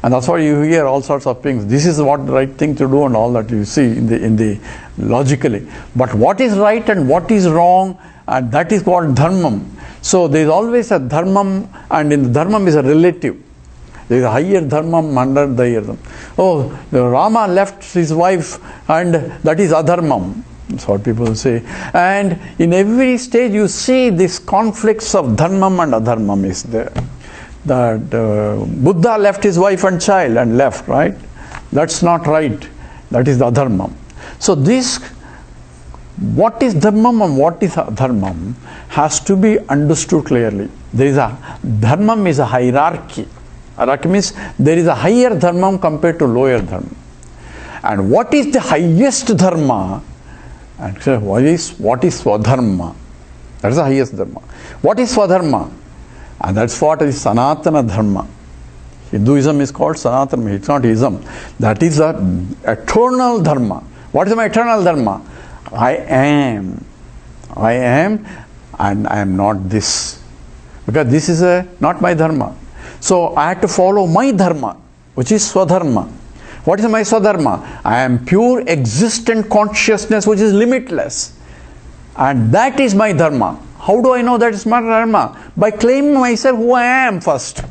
And that's why you hear all sorts of things. This is what the right thing to do and all that you see in the logically. But what is right and what is wrong, and that is called dharmam. So there is always a dharmam, and in the dharmam is a relative. There is a higher dharmam under the higher dharmam. Oh, Rama left his wife, and that is adharmam. That's what people say. And in every stage you see these conflicts of dharmam and adharmam is there. That Buddha left his wife and child and left, right? That's not right. That is the adharmam. So this, what is dharmam and what is adharmam has to be understood clearly. There is dharmam is a hierarchy. Hierarchy means there is a higher dharmam compared to lower dharma. And what is the highest dharma? And so what is swadharma? That is the highest dharma. What is swadharma? And that's what is Sanatana Dharma. Hinduism is called Sanatana, it's not ism. That is the eternal Dharma. What is my eternal Dharma? I am, and I am not this. Because this is not my Dharma. So I have to follow my Dharma, which is Swadharma. What is my Swadharma? I am pure existent consciousness which is limitless. And that is my Dharma. How do I know that is my dharma? By claiming myself who I am first.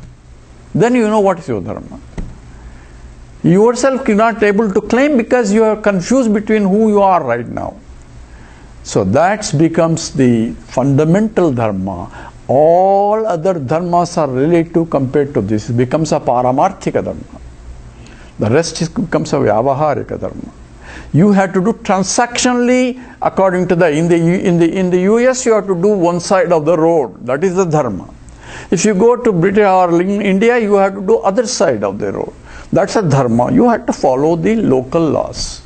Then you know what is your dharma. You yourself are not able to claim because you are confused between who you are right now. So that becomes the fundamental dharma. All other dharmas are relative compared to this. It becomes a paramarthika dharma. The rest becomes a vyavaharika dharma. You have to do transactionally according to in the US you have to do one side of the road. That is the dharma. If you go to Britain or India, you have to do other side of the road. That's a dharma. You have to follow the local laws.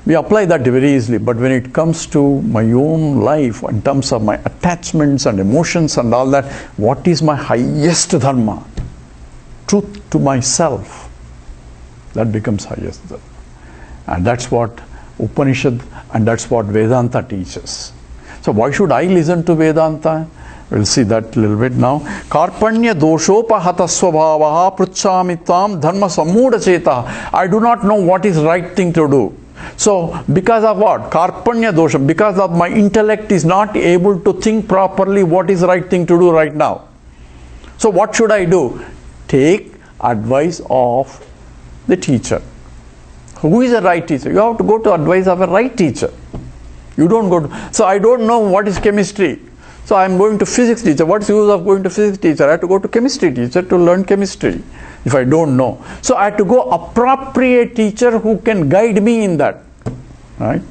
We apply that very easily, but when it comes to my own life, in terms of my attachments and emotions and all that, what is my highest dharma? Truth to myself. That becomes highest dharma. And that's what Upanishad and that's what Vedanta teaches. So why should I listen to Vedanta? We'll see that a little bit now. Karpanya doshopahata swabhavaha pruchhamitvam dharma sammudha cheta. I do not know what is right thing to do. So, because of what? Karpanya dosha, because of my intellect is not able to think properly what is right thing to do right now. So, what should I do? Take advice of the teacher. Who is a right teacher? You have to go to advice of a right teacher. You don't go to, so I don't know what is chemistry. So I am going to physics teacher. What's the use of going to physics teacher? I have to go to chemistry teacher to learn chemistry if I don't know. So I have to go appropriate teacher who can guide me in that. Right?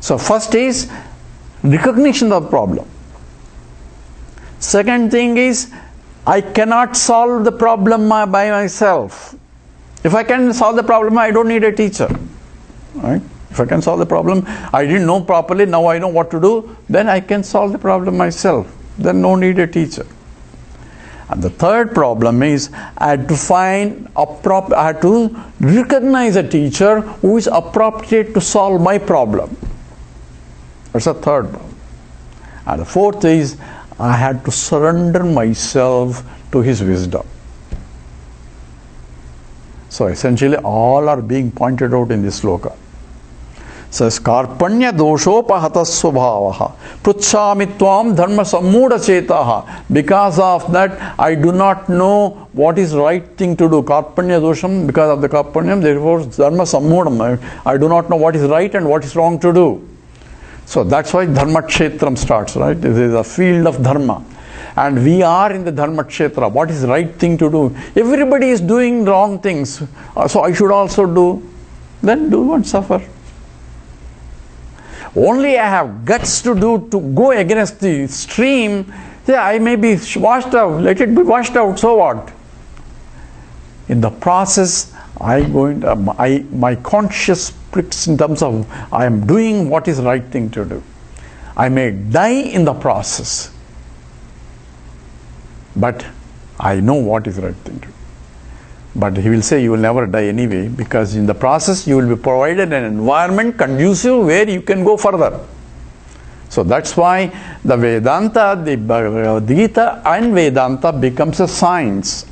So first is recognition of the problem. Second thing is I cannot solve the problem by myself. If I can solve the problem, I don't need a teacher. Right? If I can solve the problem, I didn't know properly, now I know what to do, then I can solve the problem myself. Then no need a teacher. And the third problem is I had to recognize a teacher who is appropriate to solve my problem. That's the third problem. And the fourth is I had to surrender myself to his wisdom. So essentially all are being pointed out in this sloka. Says Karpanya doshopahata svabhavaha pruchhami tvam dharma sammuda chetaha. Because of that I do not know what is right thing to do. Karpanya dosham, because of the karpanyam, therefore dharma sammudam. I do not know what is right and what is wrong to do. So that's why dharma kshetram starts, right? This is a field of dharma. And we are in the dharma kshetra. What is right thing to do? Everybody is doing wrong things. So I should also do. Then do not suffer. Only I have guts to go against the stream. Yeah, I may be washed out. Let it be washed out. So what? In the process, my conscience pricks in terms of I am doing what is right thing to do. I may die in the process, but I know what is right thing to do. But he will say you will never die anyway, because in the process you will be provided an environment conducive where you can go further. So that's why the Vedanta, the Bhagavad Gita and Vedanta becomes a science.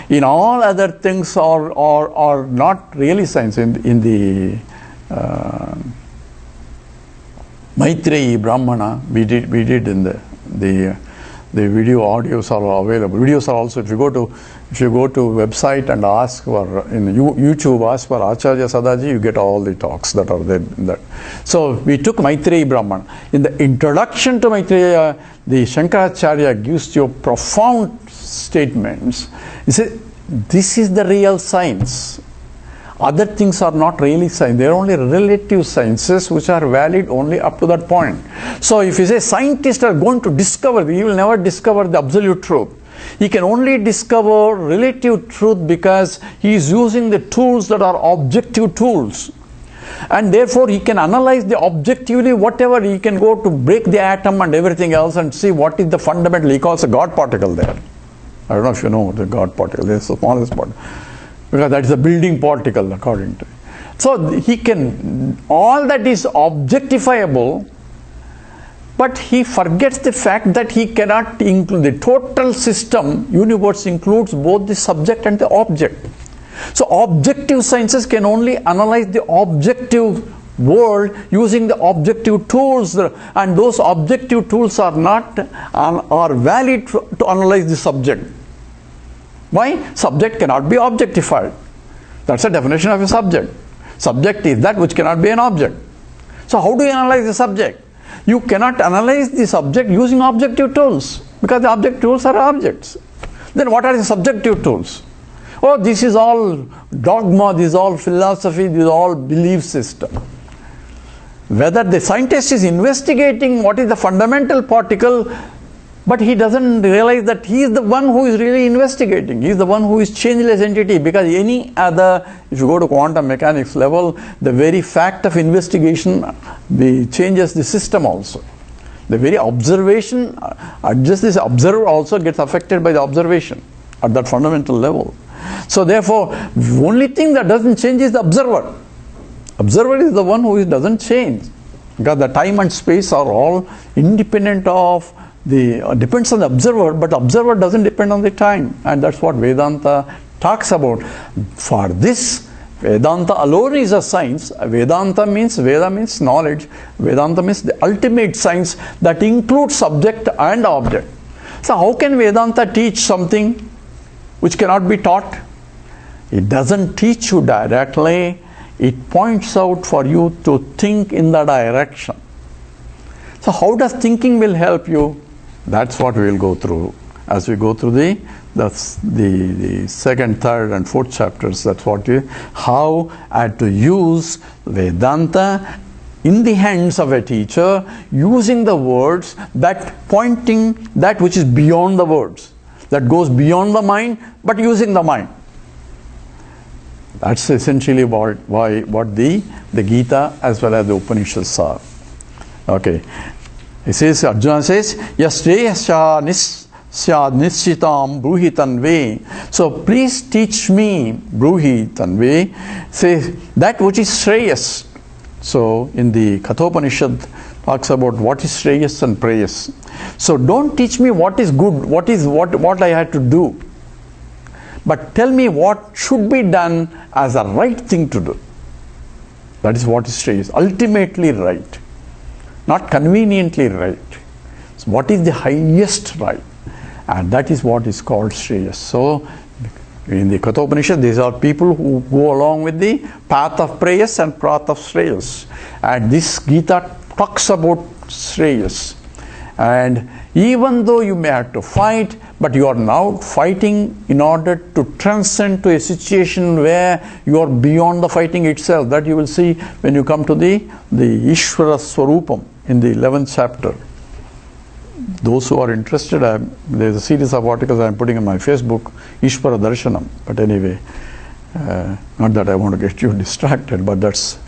In all other things are not really science. In the Maitreyi Brahmana, we did in the video audios are available. Videos are also, if you go to website and ask for, in YouTube, ask for Acharya Sadaji, you get all the talks that are there in that. So we took Maitreyi Brahman. In the introduction to Maitreya, the Shankaracharya gives you profound statements. He says, this is the real science. Other things are not really science. They are only relative sciences which are valid only up to that point. So if you say scientists are going to discover, he will never discover the absolute truth. He can only discover relative truth because he is using the tools that are objective tools. And therefore he can analyze the objectively whatever, he can go to break the atom and everything else and see what is the fundamental. He calls a God particle there. I don't know if you know the God particle. It's the smallest particle. Because that is a building particle according to him. So he can, all that is objectifiable, but he forgets the fact that he cannot include the total system. Universe includes both the subject and the object. So objective sciences can only analyze the objective world using the objective tools, and those objective tools are valid to analyze the subject. Why? Subject cannot be objectified. That's the definition of a subject. Subject is that which cannot be an object. So how do you analyze the subject? You cannot analyze the subject using objective tools, because the objective tools are objects. Then what are the subjective tools? Oh, this is all dogma, this is all philosophy, this is all belief system. Whether the scientist is investigating what is the fundamental particle, but he doesn't realize that he is the one who is really investigating. He is the one who is changeless entity, because any other, if you go to quantum mechanics level, the very fact of investigation changes the system also. The very observation, just this observer also gets affected by the observation at that fundamental level. So therefore, the only thing that doesn't change is the observer. Observer is the one who doesn't change, because the time and space are all independent of depends on the observer, but the observer doesn't depend on the time. And that's what Vedanta talks about. For this, Vedanta alone is a science. Vedanta means, Veda means knowledge. Vedanta means the ultimate science that includes subject and object. So how can Vedanta teach something which cannot be taught? It doesn't teach you directly. It points out for you to think in the direction. So how does thinking will help you? That's what we will go through as we go through the second, third and fourth chapters. That's what how to use Vedanta in the hands of a teacher, using the words that pointing that which is beyond the words, that goes beyond the mind, but using the mind. That's essentially what the Gita as well as the Upanishads are. Okay. He says, Arjuna says, Yashreyasya nischitam bruhi tanve. So please teach me, bruhi tanve, say that which is Shreyas. So in the Kathopanishad talks about what is Shreyas and Preyas. So don't teach me what is good, what I had to do. But tell me what should be done as a right thing to do. That is what is Shreyas. Ultimately right. Not conveniently right. So what is the highest right? And that is what is called Shreyas. So in the Kathopanishad, these are people who go along with the path of Preyas and path of Shreyas. And this Gita talks about Shreyas. And even though you may have to fight, but you are now fighting in order to transcend to a situation where you are beyond the fighting itself. That you will see when you come to the Ishvara Swarupam in the 11th chapter. Those who are interested, there's a series of articles I am putting on my Facebook, Ishvara Darshanam. But anyway, not that I want to get you distracted, but that's,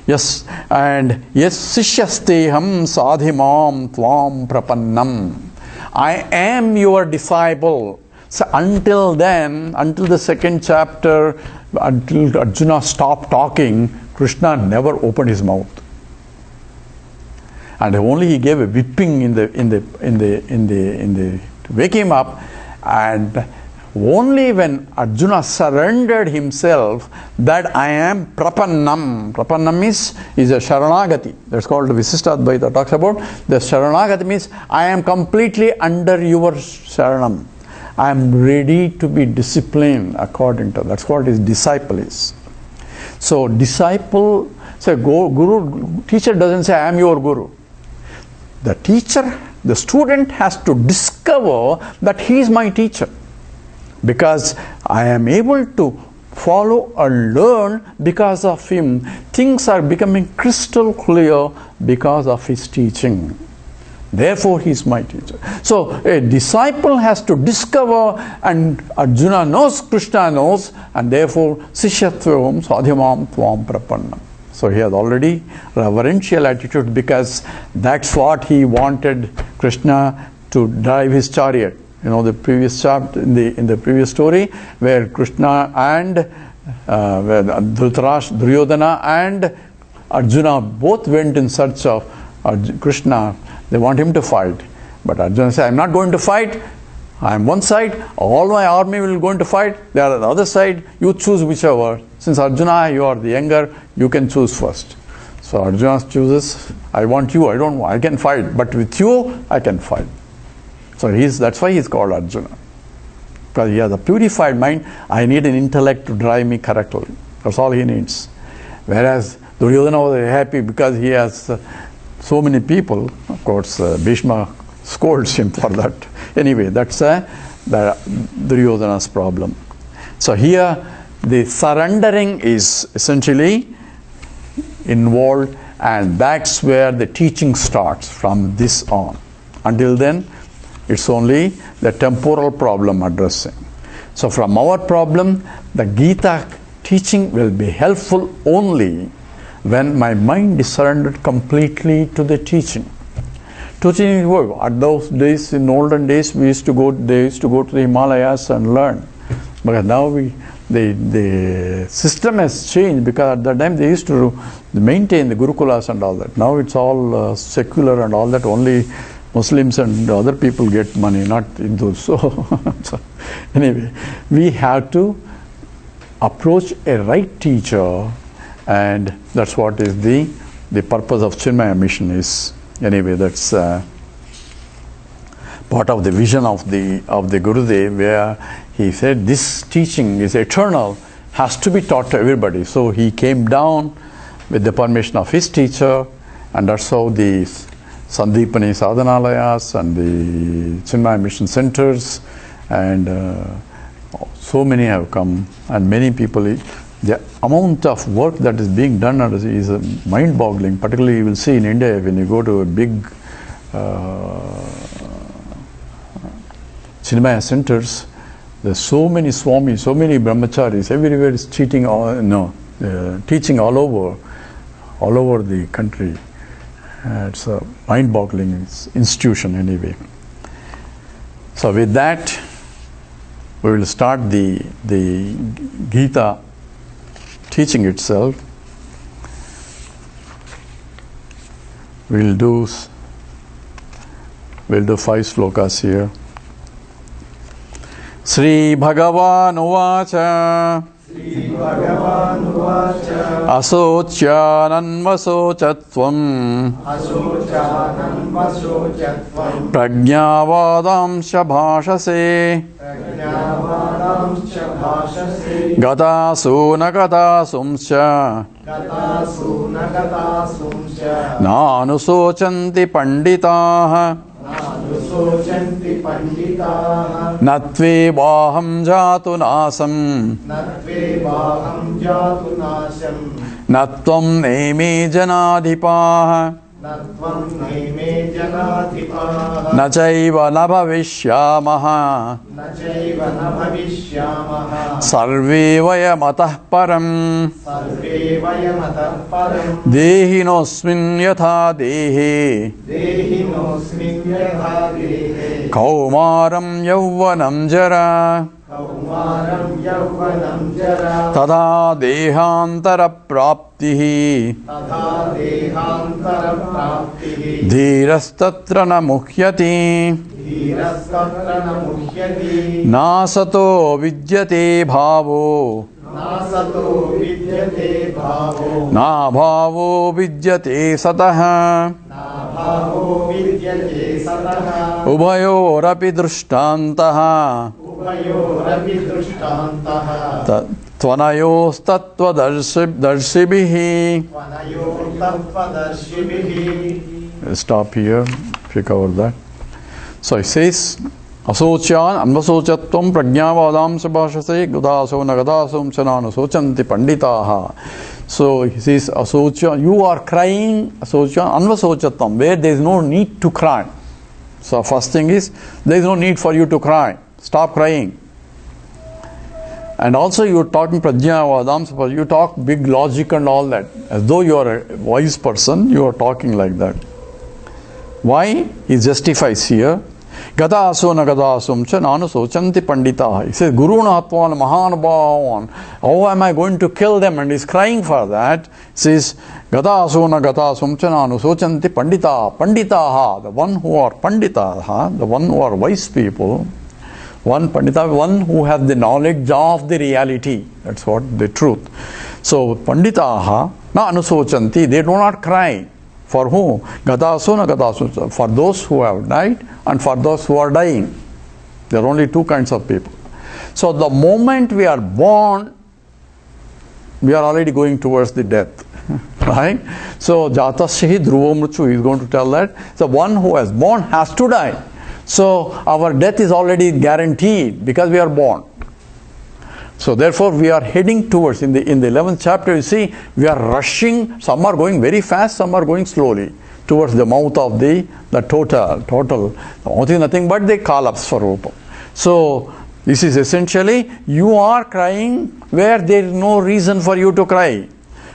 yes. And yes, Sishyasteham sadhimam tvam prapannam. I am your disciple. So until then, until the second chapter, until Arjuna stopped talking, Krishna never opened his mouth. And only he gave a whipping to wake him up. And only when Arjuna surrendered himself, that I am prapannam. Prapannam is a sharanagati. That's called the Visishtadvaita talks about. The sharanagati means I am completely under your sharanam. I am ready to be disciplined according to. That's what his disciple is. So disciple, so guru, teacher doesn't say I am your guru. The teacher, the student has to discover that he is my teacher. Because I am able to follow and learn because of him. Things are becoming crystal clear because of his teaching. Therefore, he is my teacher. So, a disciple has to discover, and Arjuna knows, Krishna knows, and therefore, Sishyatvam sadhimam tvam prapannam. So, he has already reverential attitude because that's what he wanted Krishna to drive his chariot. You know the previous chapter, in the previous story, where Krishna and where Duryodhana and Arjuna both went in search of Krishna. They want him to fight. But Arjuna said, I am not going to fight. I am one side. All my army will go to fight. They are on the other side. You choose whichever. Since Arjuna, you are the younger, you can choose first. So Arjuna chooses, I want you. I can fight. But with you, I can fight. So that's why he's called Arjuna. Because he has a purified mind. I need an intellect to drive me correctly. That's all he needs. Whereas Duryodhana was very happy because he has so many people. Of course, Bhishma scolds him for that. Anyway, that's the Duryodhana's problem. So here, the surrendering is essentially involved, and that's where the teaching starts from this on. Until then, it's only the temporal problem addressing. So from our problem, the Gita teaching will be helpful only when my mind is surrendered completely to the teaching. Teaching work. At those days, in olden days, they used to go to the Himalayas and learn. But now the system has changed, because at that time they used to maintain the Gurukulas and all that. Now it's all secular and all that. Only Muslims and other people get money, not Hindus. So anyway, we have to approach a right teacher, and that's what is the purpose of Chinmaya mission is. Anyway, that's part of the vision of the Gurudev, where he said this teaching is eternal, has to be taught to everybody. So he came down with the permission of his teacher, and that's how the Sandipani Sadhanalayas and the Chinmaya mission centers and so many have come, and many people, the amount of work that is being done is mind-boggling. Particularly you will see in India, when you go to a big Chinmaya centers, there's so many Swamis, so many Brahmacharis, everywhere is teaching all over the country. It's a mind-boggling institution anyway. So with that, we will start the Gita teaching itself. We'll do 5 slokas here. Sri Bhagavan Uvacha Asocyananvasochatvam Prajnavadamsya bhashase Gatasu nagatasumsya Nanusochanti panditaha Natve vaham jatu nasam Natvam neme janadhipaha Nachaiva na bhavishyamaha Sarve vayamatah param Dehinosmin yatha dehe Kaumaram yauvanam jara Tada dehantara praptihi Dhirastatra na mukhyati Nasato vidyate bhavo Na bhavo vidyate sataha Ubhayorapi drishtantaha Tvanayostattvadarshibhihi. Stop here if you cover that. So it says Asocyan anvasochatvam prajnavadam sabhashase gadaso nagadasum chananu sochanti panditaha. So he says asocyan, you are crying, asocyan anvasochatvam, where there is no need to cry. So first thing is, there is no need for you to cry. Stop crying. And also you are talking prajnavadam, suppose you talk big logic and all that, as though you are a wise person, you are talking like that. Why? He justifies here. Gadaso nagadasum cha nanu sochanti panditaha. He says, Guru Natvan Mahanabhavan. How am I going to kill them? And he's crying for that. He says, Gadaso nagadasum cha nanu sochanti panditaha. Panditaha, the one who are panditaha, the one who are wise people. One pandita, one who has the knowledge of the reality. That's what the truth. So panditaha na anusochanti, they do not cry. For whom? Gatasu na gatasu. For those who have died and for those who are dying. There are only two kinds of people. So the moment we are born, we are already going towards the death. Right? So jatasyahi dhruvo mrichu, he is going to tell that. The one who has born has to die. So our death is already guaranteed because we are born. So therefore we are heading towards, in the 11th chapter you see, we are rushing, some are going very fast, some are going slowly towards the mouth of the total. The mouth is nothing but the Kalapsvarupa. So this is essentially, you are crying where there is no reason for you to cry.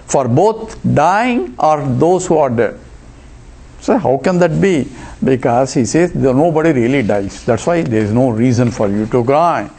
For both dying or those who are dead. So how can that be? Because he says nobody really dies. That's why there is no reason for you to cry.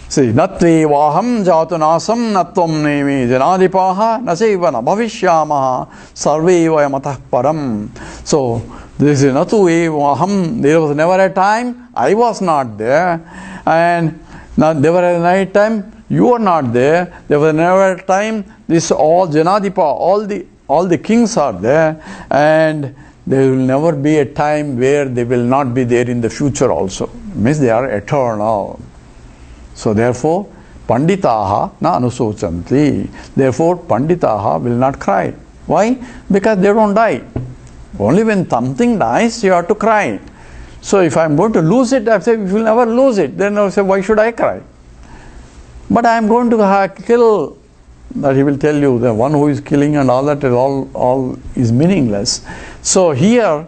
See, natve vaham jatu nasam natvam neme janadipaha naseva na bhavishyamaha sarve vayamatah param. So this is natu vaham, there was never a time I was not there, and now there was a night time you are not there. There was never a time this all Janadipa, all the kings are there, and there will never be a time where they will not be there in the future also. Means they are eternal. So therefore, Panditaha na anusochanti. Therefore, Panditaha will not cry. Why? Because they don't die. Only when something dies, you have to cry. So if I am going to lose it, I say, you will never lose it. Then I will say, why should I cry? But I am going to kill. That he will tell you, the one who is killing and all that is all is meaningless. So here,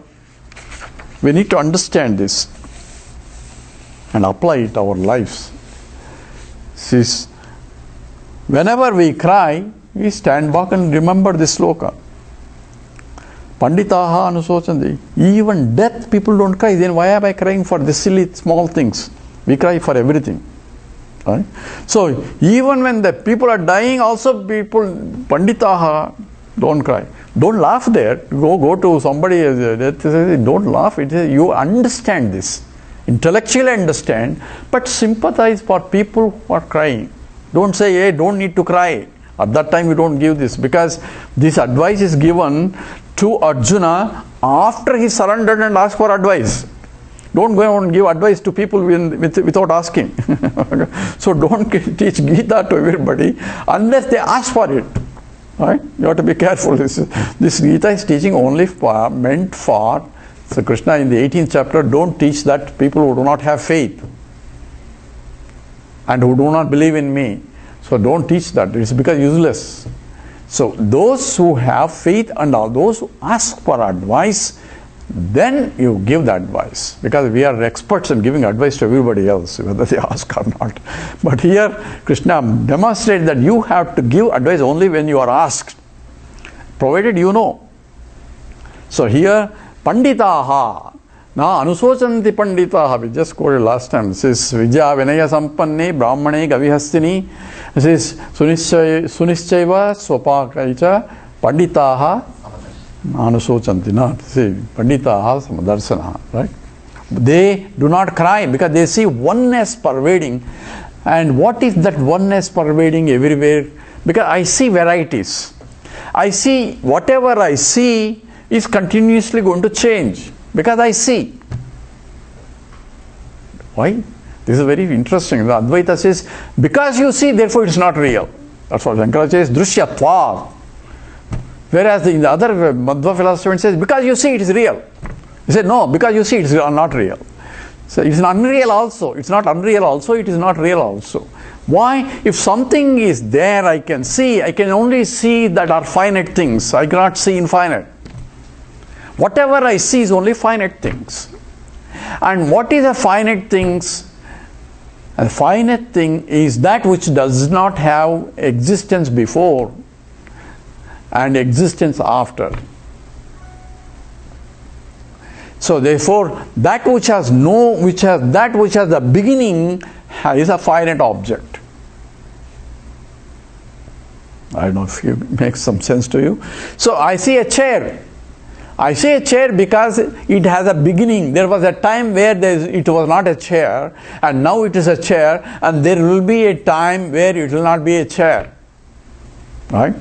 we need to understand this and apply it to our lives. Since whenever we cry, we stand back and remember this sloka. Panditaha anusochanti. Even death, people don't cry. Then why am I crying for the silly small things? We cry for everything. Right? So even when the people are dying, also people, Panditaha, don't cry. Don't laugh there. Go to somebody, don't laugh. You understand this. Intellectually understand, but sympathize for people who are crying. Don't say, hey, don't need to cry. At that time you don't give this, because this advice is given to Arjuna after he surrendered and asked for advice. Don't go and give advice to people without asking. So don't teach Gita to everybody unless they ask for it. Right? You have to be careful. This Gita is teaching only meant for, so Krishna in the 18th chapter, don't teach that people who do not have faith and who do not believe in me. So don't teach that. It's because useless. So those who have faith and all those who ask for advice, then you give the advice, because we are experts in giving advice to everybody else, whether they ask or not. But here Krishna demonstrates that you have to give advice only when you are asked, provided you know. So here, Panditaha na anusochanti Panditaha, we just quoted last time. This is Vijaya Vinaya Sampanne Brahmane Gavihastini. This is Sunischaiva Swapakaicha Panditaha Anusochanti. See, Panditaha Samadarsana, right? They do not cry because they see oneness pervading. And what is that oneness pervading everywhere? Because I see varieties. I see, whatever I see is continuously going to change, because I see. Why? This is very interesting. The Advaita says, because you see, therefore it is not real. That's what Shankaracharya says, Drishyatva. Whereas in the other Madhva philosophy says, because you see, it is real. He said, no, because you see, it is not real. So it is unreal also. It's not unreal also, it is not real also. Why? If something is there, I can see, I can only see that are finite things. I cannot see infinite. Whatever I see is only finite things. And what is a finite things? A finite thing is that which does not have existence before and existence after. So therefore, that which has the beginning is a finite object. I don't know if it makes some sense to you. So I see a chair. I say a chair because it has a beginning. There was a time where it was not a chair, and now it is a chair, and there will be a time where it will not be a chair. Right?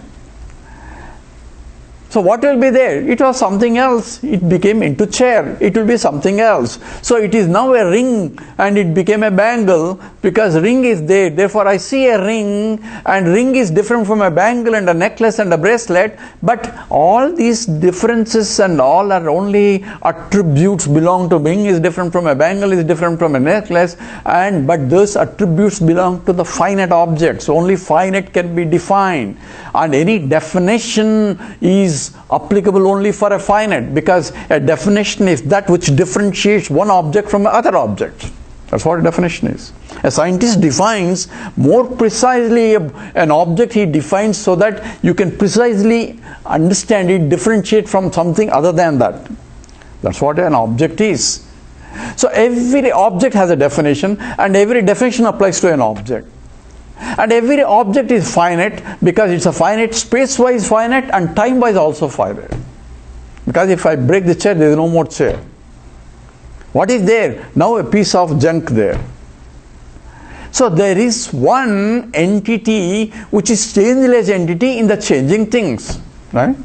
So what will be there? It was something else. It became into chair. It will be something else. So it is now a ring and it became a bangle because ring is there. Therefore I see a ring, and ring is different from a bangle and a necklace and a bracelet. But all these differences and all are only attributes belong to ring is different from a bangle, is different from a necklace, but those attributes belong to the finite objects. Only finite can be defined, and any definition is applicable only for a finite, because a definition is that which differentiates one object from another object. That's what a definition is. A scientist defines more precisely an object, he defines so that you can precisely understand it, differentiate from something other than that. That's what an object is. So every object has a definition, and every definition applies to an object. And every object is finite because it's a finite, space-wise finite and time-wise also finite. Because if I break the chair, there is no more chair. What is there? Now a piece of junk there. So there is one entity which is changeless entity in the changing things, right?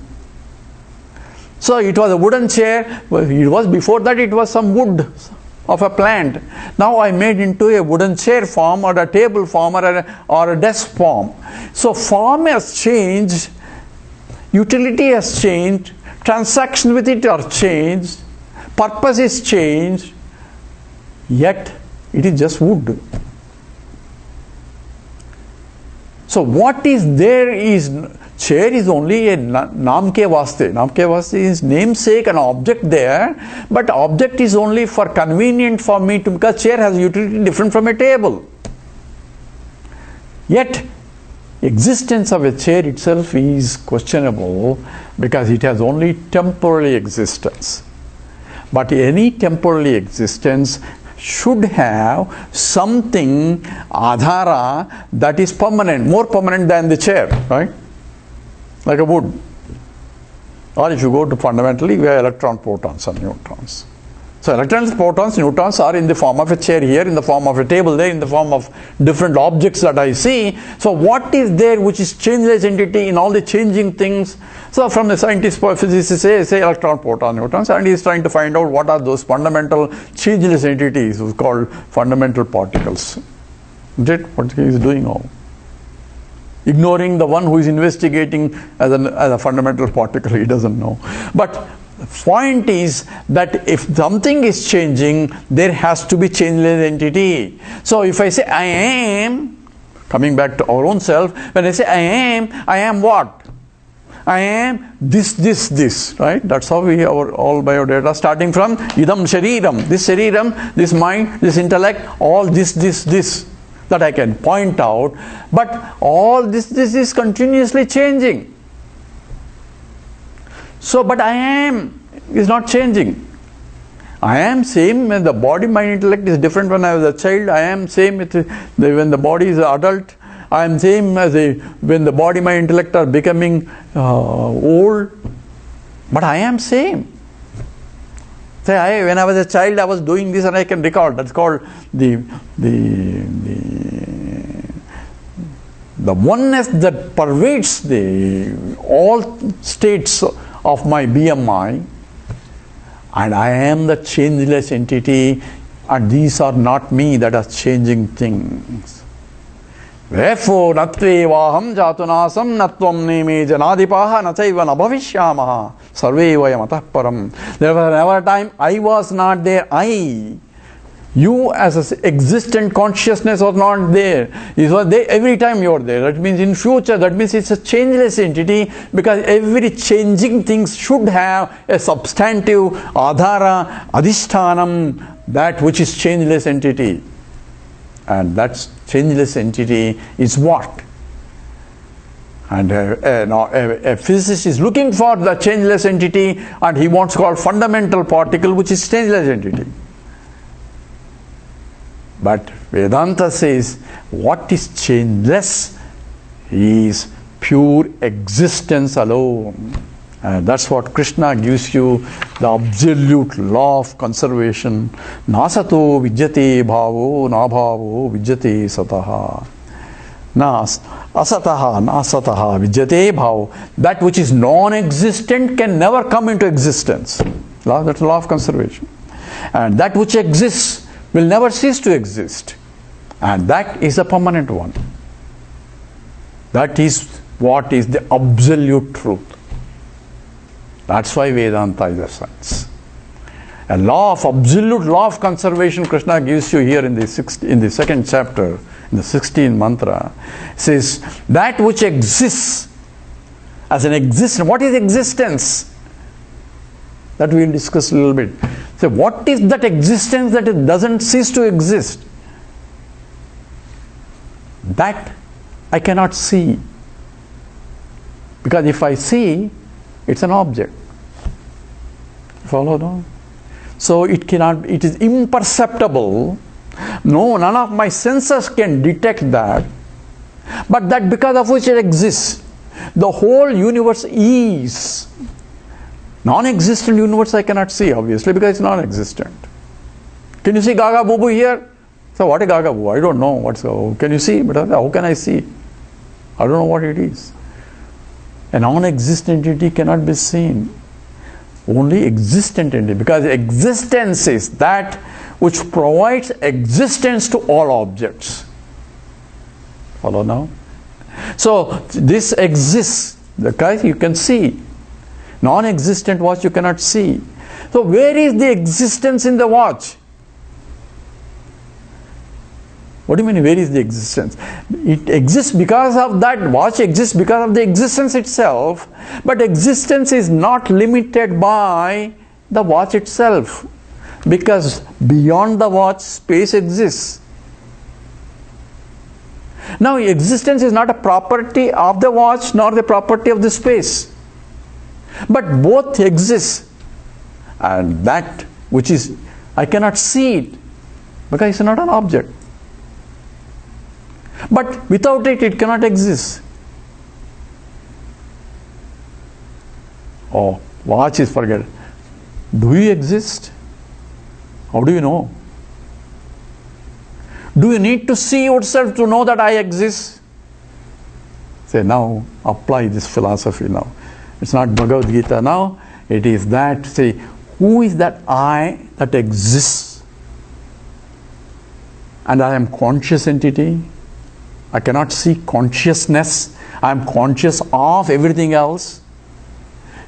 So it was a wooden chair. It was before that it was some wood of a plant. Now I made into a wooden chair form or a table form or a desk form. So form has changed, utility has changed, transactions with it are changed, purpose is changed, yet it is just wood. So what is there is, chair is only a naam ke vaste. Naam ke vaste is namesake, an object there, but object is only for convenient for me to, because chair has utility different from a table. Yet existence of a chair itself is questionable because it has only temporary existence. But any temporary existence should have something, adhara, that is permanent, more permanent than the chair, right? Like a wood. Or if you go to fundamentally, we have electron, protons and neutrons. So electrons, protons, neutrons are in the form of a chair here, in the form of a table there, in the form of different objects that I see. So what is there which is changeless entity in all the changing things? So from the scientist, physicists say electron, proton, neutrons, and he is trying to find out what are those fundamental changeless entities called fundamental particles. Isn't it? What he is doing now? Ignoring the one who is investigating as a fundamental particle, he doesn't know. But the point is that if something is changing, there has to be changeless entity. So if I say I am, coming back to our own self, when I say I am what? I am this, right? That's how we our all biodata, starting from idam shariram, this shariram, this mind, this intellect, all this that I can point out. But all this is continuously changing. So, but I am is not changing. I am same when the body, mind, intellect is different when I was a child. I am same when the body is adult. I am same as when the body, mind, intellect are becoming old. But I am same. Say, when I was a child, I was doing this and I can recall. That's called the oneness that pervades all states of my BMI, and I am the changeless entity, and these are not me that are changing things. Wherefore, natvevaham jatunasam natvam neme janadipaha nachaiva nabhavishyamaha sarve vayam atah param. There was never a time I was not there. You as an existent consciousness was not there. It was there every time you are there. That means in future, that means it's a changeless entity, because every changing thing should have a substantive adhara, adhishthanam, that which is changeless entity. And that changeless entity is what? And a physicist is looking for the changeless entity, and he wants to call fundamental particle, which is changeless entity. But Vedanta says what is changeless is pure existence alone. That's what Krishna gives you, the absolute law of conservation. Nasato vidyate bhavo, nabhavo vidyate sataha. Asataha, nasataha vidyate bhavo. That which is non-existent can never come into existence. That's the law of conservation. And that which exists will never cease to exist. And that is a permanent one. That is what is the absolute truth. That's why Vedanta is a science. A law of absolute law of conservation Krishna gives you here in the second chapter, in the 16th mantra. Says that which exists as an existence. What is existence? That we will discuss a little bit. So what is that existence that it doesn't cease to exist? That I cannot see. Because if I see, it's an object. Follow now? So it is imperceptible. No, none of my senses can detect that. But that because of which it exists. The whole universe is. Non-existent universe I cannot see, obviously, because it's non-existent. Can you see Gaga Boo Boo here? So what is Gagavu? I don't know. Can you see? But how can I see? I don't know what it is. A non-existent entity cannot be seen. Only existent entity, because existence is that which provides existence to all objects. Follow now? So this exists. The guys you can see. Non-existent watch you cannot see. So where is the existence in the watch? What do you mean, where is the existence? It exists because of that. Watch exists because of the existence itself. But existence is not limited by the watch itself. Because beyond the watch, space exists. Now, existence is not a property of the watch nor the property of the space. But both exist. And that which is, I cannot see it because it's not an object. But without it, it cannot exist. Oh, watch is forget. Do you exist? How do you know? Do you need to see yourself to know that I exist? Say, now apply this philosophy now. It's not Bhagavad Gita now. It is that, say, who is that I that exists? And I am conscious entity. I cannot see consciousness. I am conscious of everything else,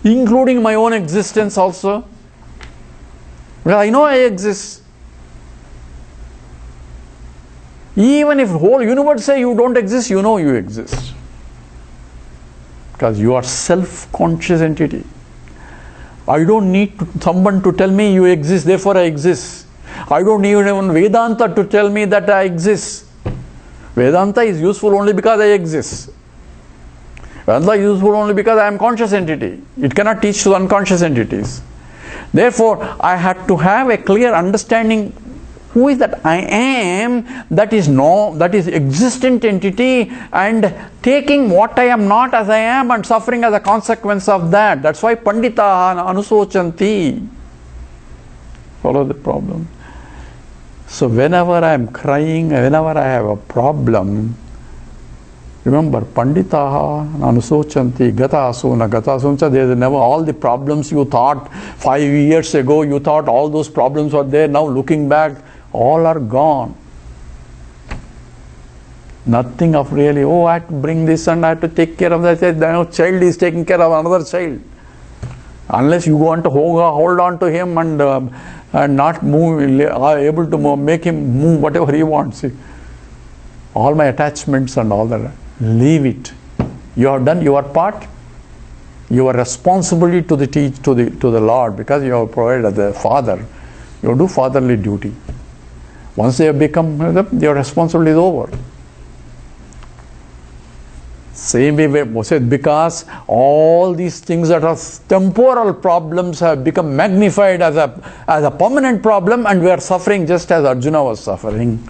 including my own existence also. Well, I know I exist. Even if the whole universe say you don't exist, you know you exist. Because you are self-conscious entity. I don't need someone to tell me you exist, therefore I exist. I don't need even Vedanta to tell me that I exist. Vedanta is useful only because I exist. Vedanta is useful only because I am conscious entity. It cannot teach to unconscious entities. Therefore, I had to have a clear understanding who is that I am, that is existent entity, and taking what I am not as I am and suffering as a consequence of that. That's why Panditaha anusochanti. Follow the problem. So whenever I am crying, whenever I have a problem, remember Panditaha anusochanti gata asuna gata asuncha. There is never all the problems you thought 5 years ago, you thought all those problems were there. Now looking back, all are gone. Nothing of really, oh, I have to bring this and I have to take care of that. Now child is taking care of another child. Unless you want to hold on to him and not move, are able to make him move whatever he wants. See, all my attachments and all that, leave it. You have done your part. Your responsibility to the Lord, because you have provided the Father. You do fatherly duty. Once they have become, your responsibility is over. Same way, because all these things that are temporal problems have become magnified as a permanent problem, and we are suffering just as Arjuna was suffering.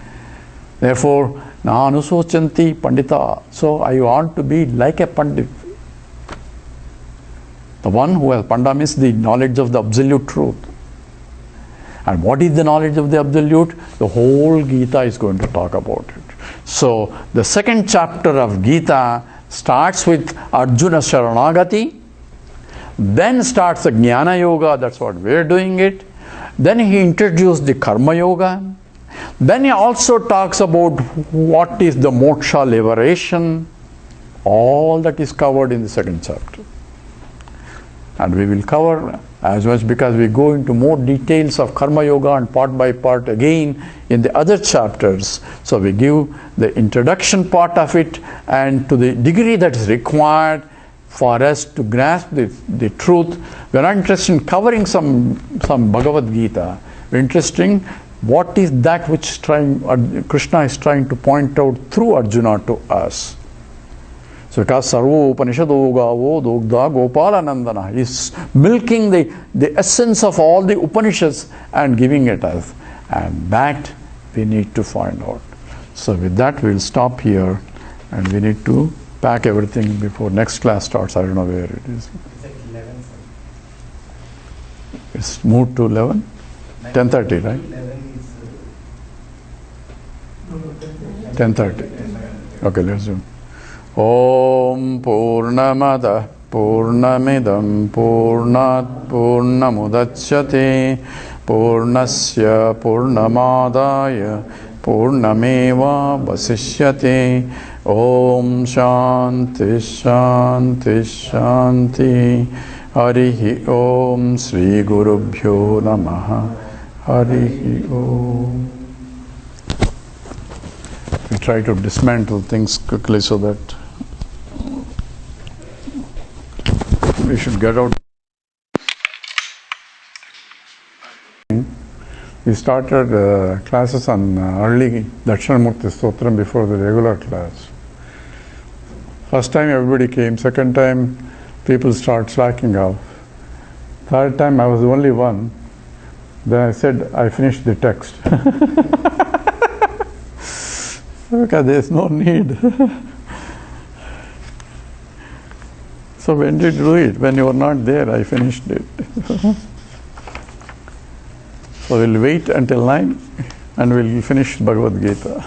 Therefore, na anusochanti pandita. So I want to be like a pandit. The one who has, panda means the knowledge of the absolute truth. And what is the knowledge of the absolute? The whole Gita is going to talk about it. So the second chapter of Gita starts with Arjuna Sharanagati, then starts the Jnana Yoga, that's what we're doing it. Then he introduced the Karma Yoga. Then he also talks about what is the moksha, liberation. All that is covered in the second chapter. And we will cover as much, because we go into more details of Karma Yoga and part by part again in the other chapters. So we give the introduction part of it, and to the degree that is required for us to grasp the truth. We are not interested in covering some Bhagavad Gita. We are interested in what is that which Krishna is trying to point out through Arjuna to us. So because Sarvo Upanishado Gavo Dogda Gopalanandana is milking the essence of all the Upanishads and giving it us. And that we need to find out. So with that we'll stop here, and we need to pack everything before next class starts. I don't know where it is. It's at 11. It's moved to 11? 10:30, right? 11 is 10:30. Okay, let's do. Om Purnamada Purnamidam Purnat Purnamudachyate Purnasya Purnamadaya Purnameva Vasishyate. Om Shanti Shanti Shanti. Harihi Om Sri Gurubhyo Namaha. Harihi Om. We try to dismantle things quickly so that we should get out. We started classes on early Dakshinamurti Stotram before the regular class. First time everybody came, second time people start slacking off. Third time I was the only one. Then I said I finished the text. Okay, there's no need. So when did you do it? When you were not there, I finished it. So we'll wait until 9 and we'll finish Bhagavad Gita.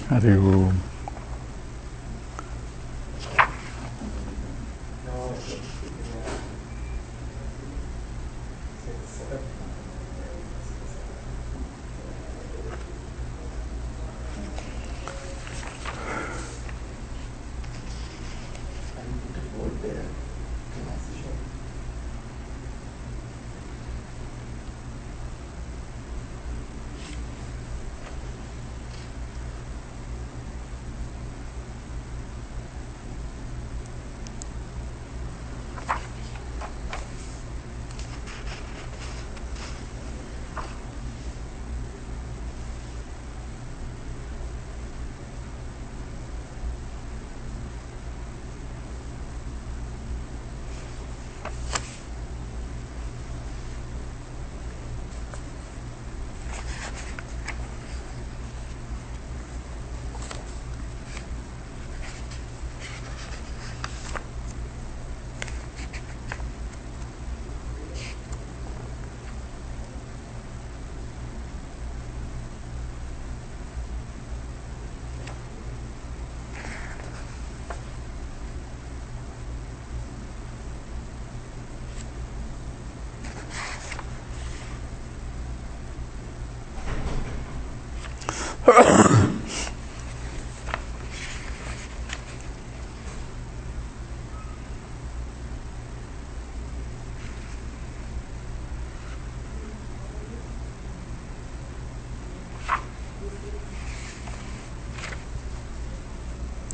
Hari Om.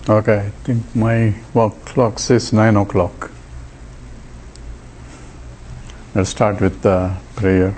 Okay, I think my clock says 9 o'clock. Let's start with the prayer.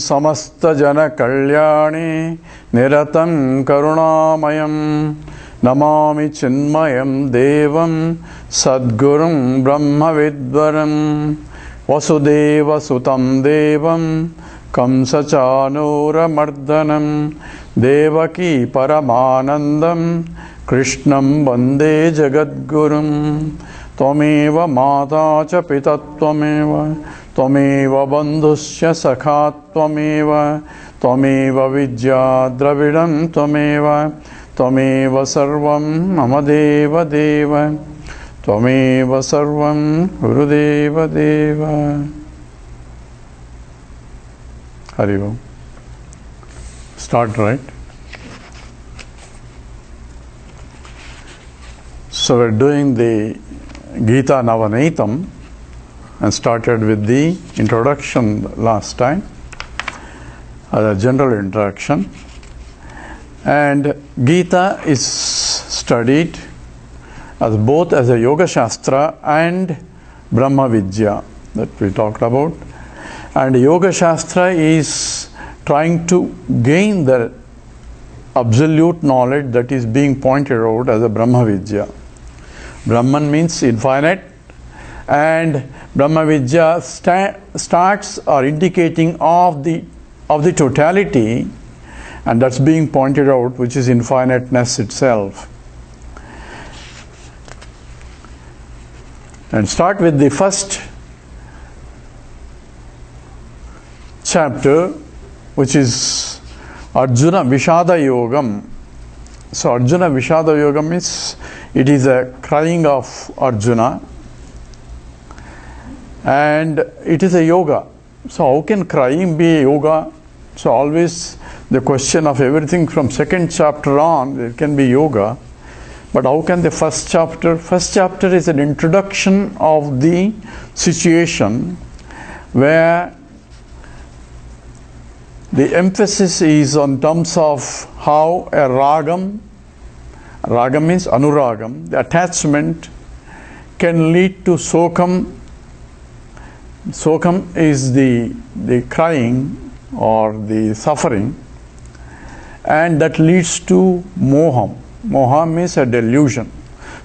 समस्त जन कल्याणे निरतं करुणामयं Namami Chinmayam Devam Sadgurum Brahmavidvaram Vasudeva Sutam Devam Kamsachanura Mardanam Devaki Paramanandam Krishnam Vande Jagadgurum Tvameva Mata cha Pita Tvameva Tvameva Bandhusya Sakha Tvameva Tvameva Vidya Dravidam Tvameva Tvameva Sarvam Mama Deva Deva Tvameva Sarvam Gurudeva Deva. Hari Om. Start, right? So we're doing the GitaNavaneetam and started with the introduction last time, a general introduction. And Gita is studied as both as a Yoga Shastra and Brahma Vidya that we talked about. And Yoga Shastra is trying to gain the absolute knowledge that is being pointed out as a Brahma Vidya. Brahman means infinite, and Brahma Vidya starts or indicating of the totality, and that's being pointed out, which is infiniteness itself. And start with the first chapter, which is Arjuna Vishada Yogam. So Arjuna Vishada Yogam means it is a crying of Arjuna, and it is a yoga. So how can crying be a yoga? So always the question of everything from second chapter on, it can be yoga. But how can the first chapter? First chapter is an introduction of the situation where the emphasis is on terms of how a ragam means anuragam, the attachment, can lead to sokam. Sokam is the crying or the suffering, and that leads to moham. Moha means a delusion.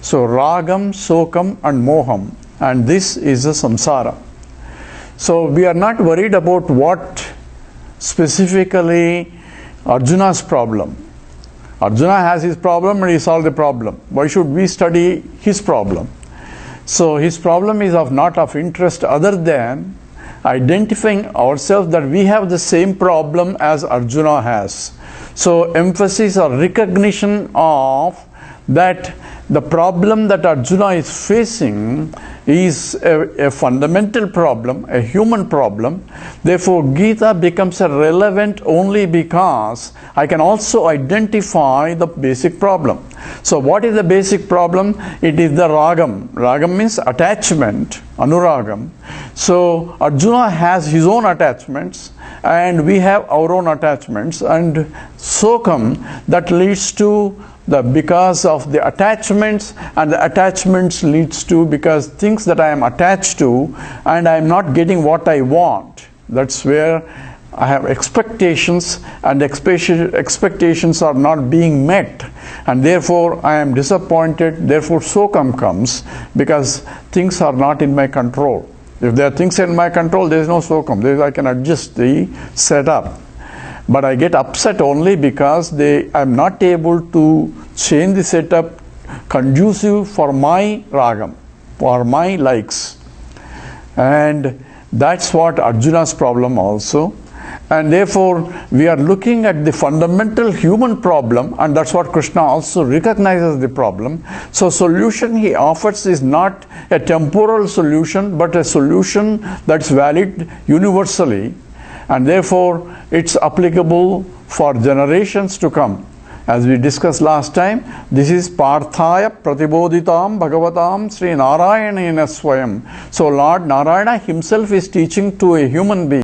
So ragam, sokam and moham, and this is a samsara. So we are not worried about what specifically Arjuna's problem. Arjuna has his problem and he solved the problem. Why should we study his problem? So his problem is not of interest other than identifying ourselves that we have the same problem as Arjuna has. So emphasis or recognition of that the problem that Arjuna is facing is a fundamental problem, a human problem. Therefore, Gita becomes relevant only because I can also identify the basic problem. So what is the basic problem? It is the ragam. Ragam means attachment, anuragam. So Arjuna has his own attachments and we have our own attachments, and sokam, that leads to because of the attachments, and the attachments leads to because things that I am attached to and I am not getting what I want. That's where I have expectations, and expectations are not being met, and therefore I am disappointed. Therefore sokam comes, because things are not in my control. If there are things in my control, there is no sokam. I can adjust the setup. But I get upset only because I am not able to change the setup conducive for my ragam, for my likes. And that's what Arjuna's problem also. And therefore, we are looking at the fundamental human problem, and that's what Krishna also recognizes the problem. So solution he offers is not a temporal solution, but a solution that's valid universally. And therefore, it's applicable for generations to come. As we discussed last time, this is Parthaya Pratibodhitam Bhagavatam Sri Narayanena Swayam. So Lord Narayana himself is teaching to a human being.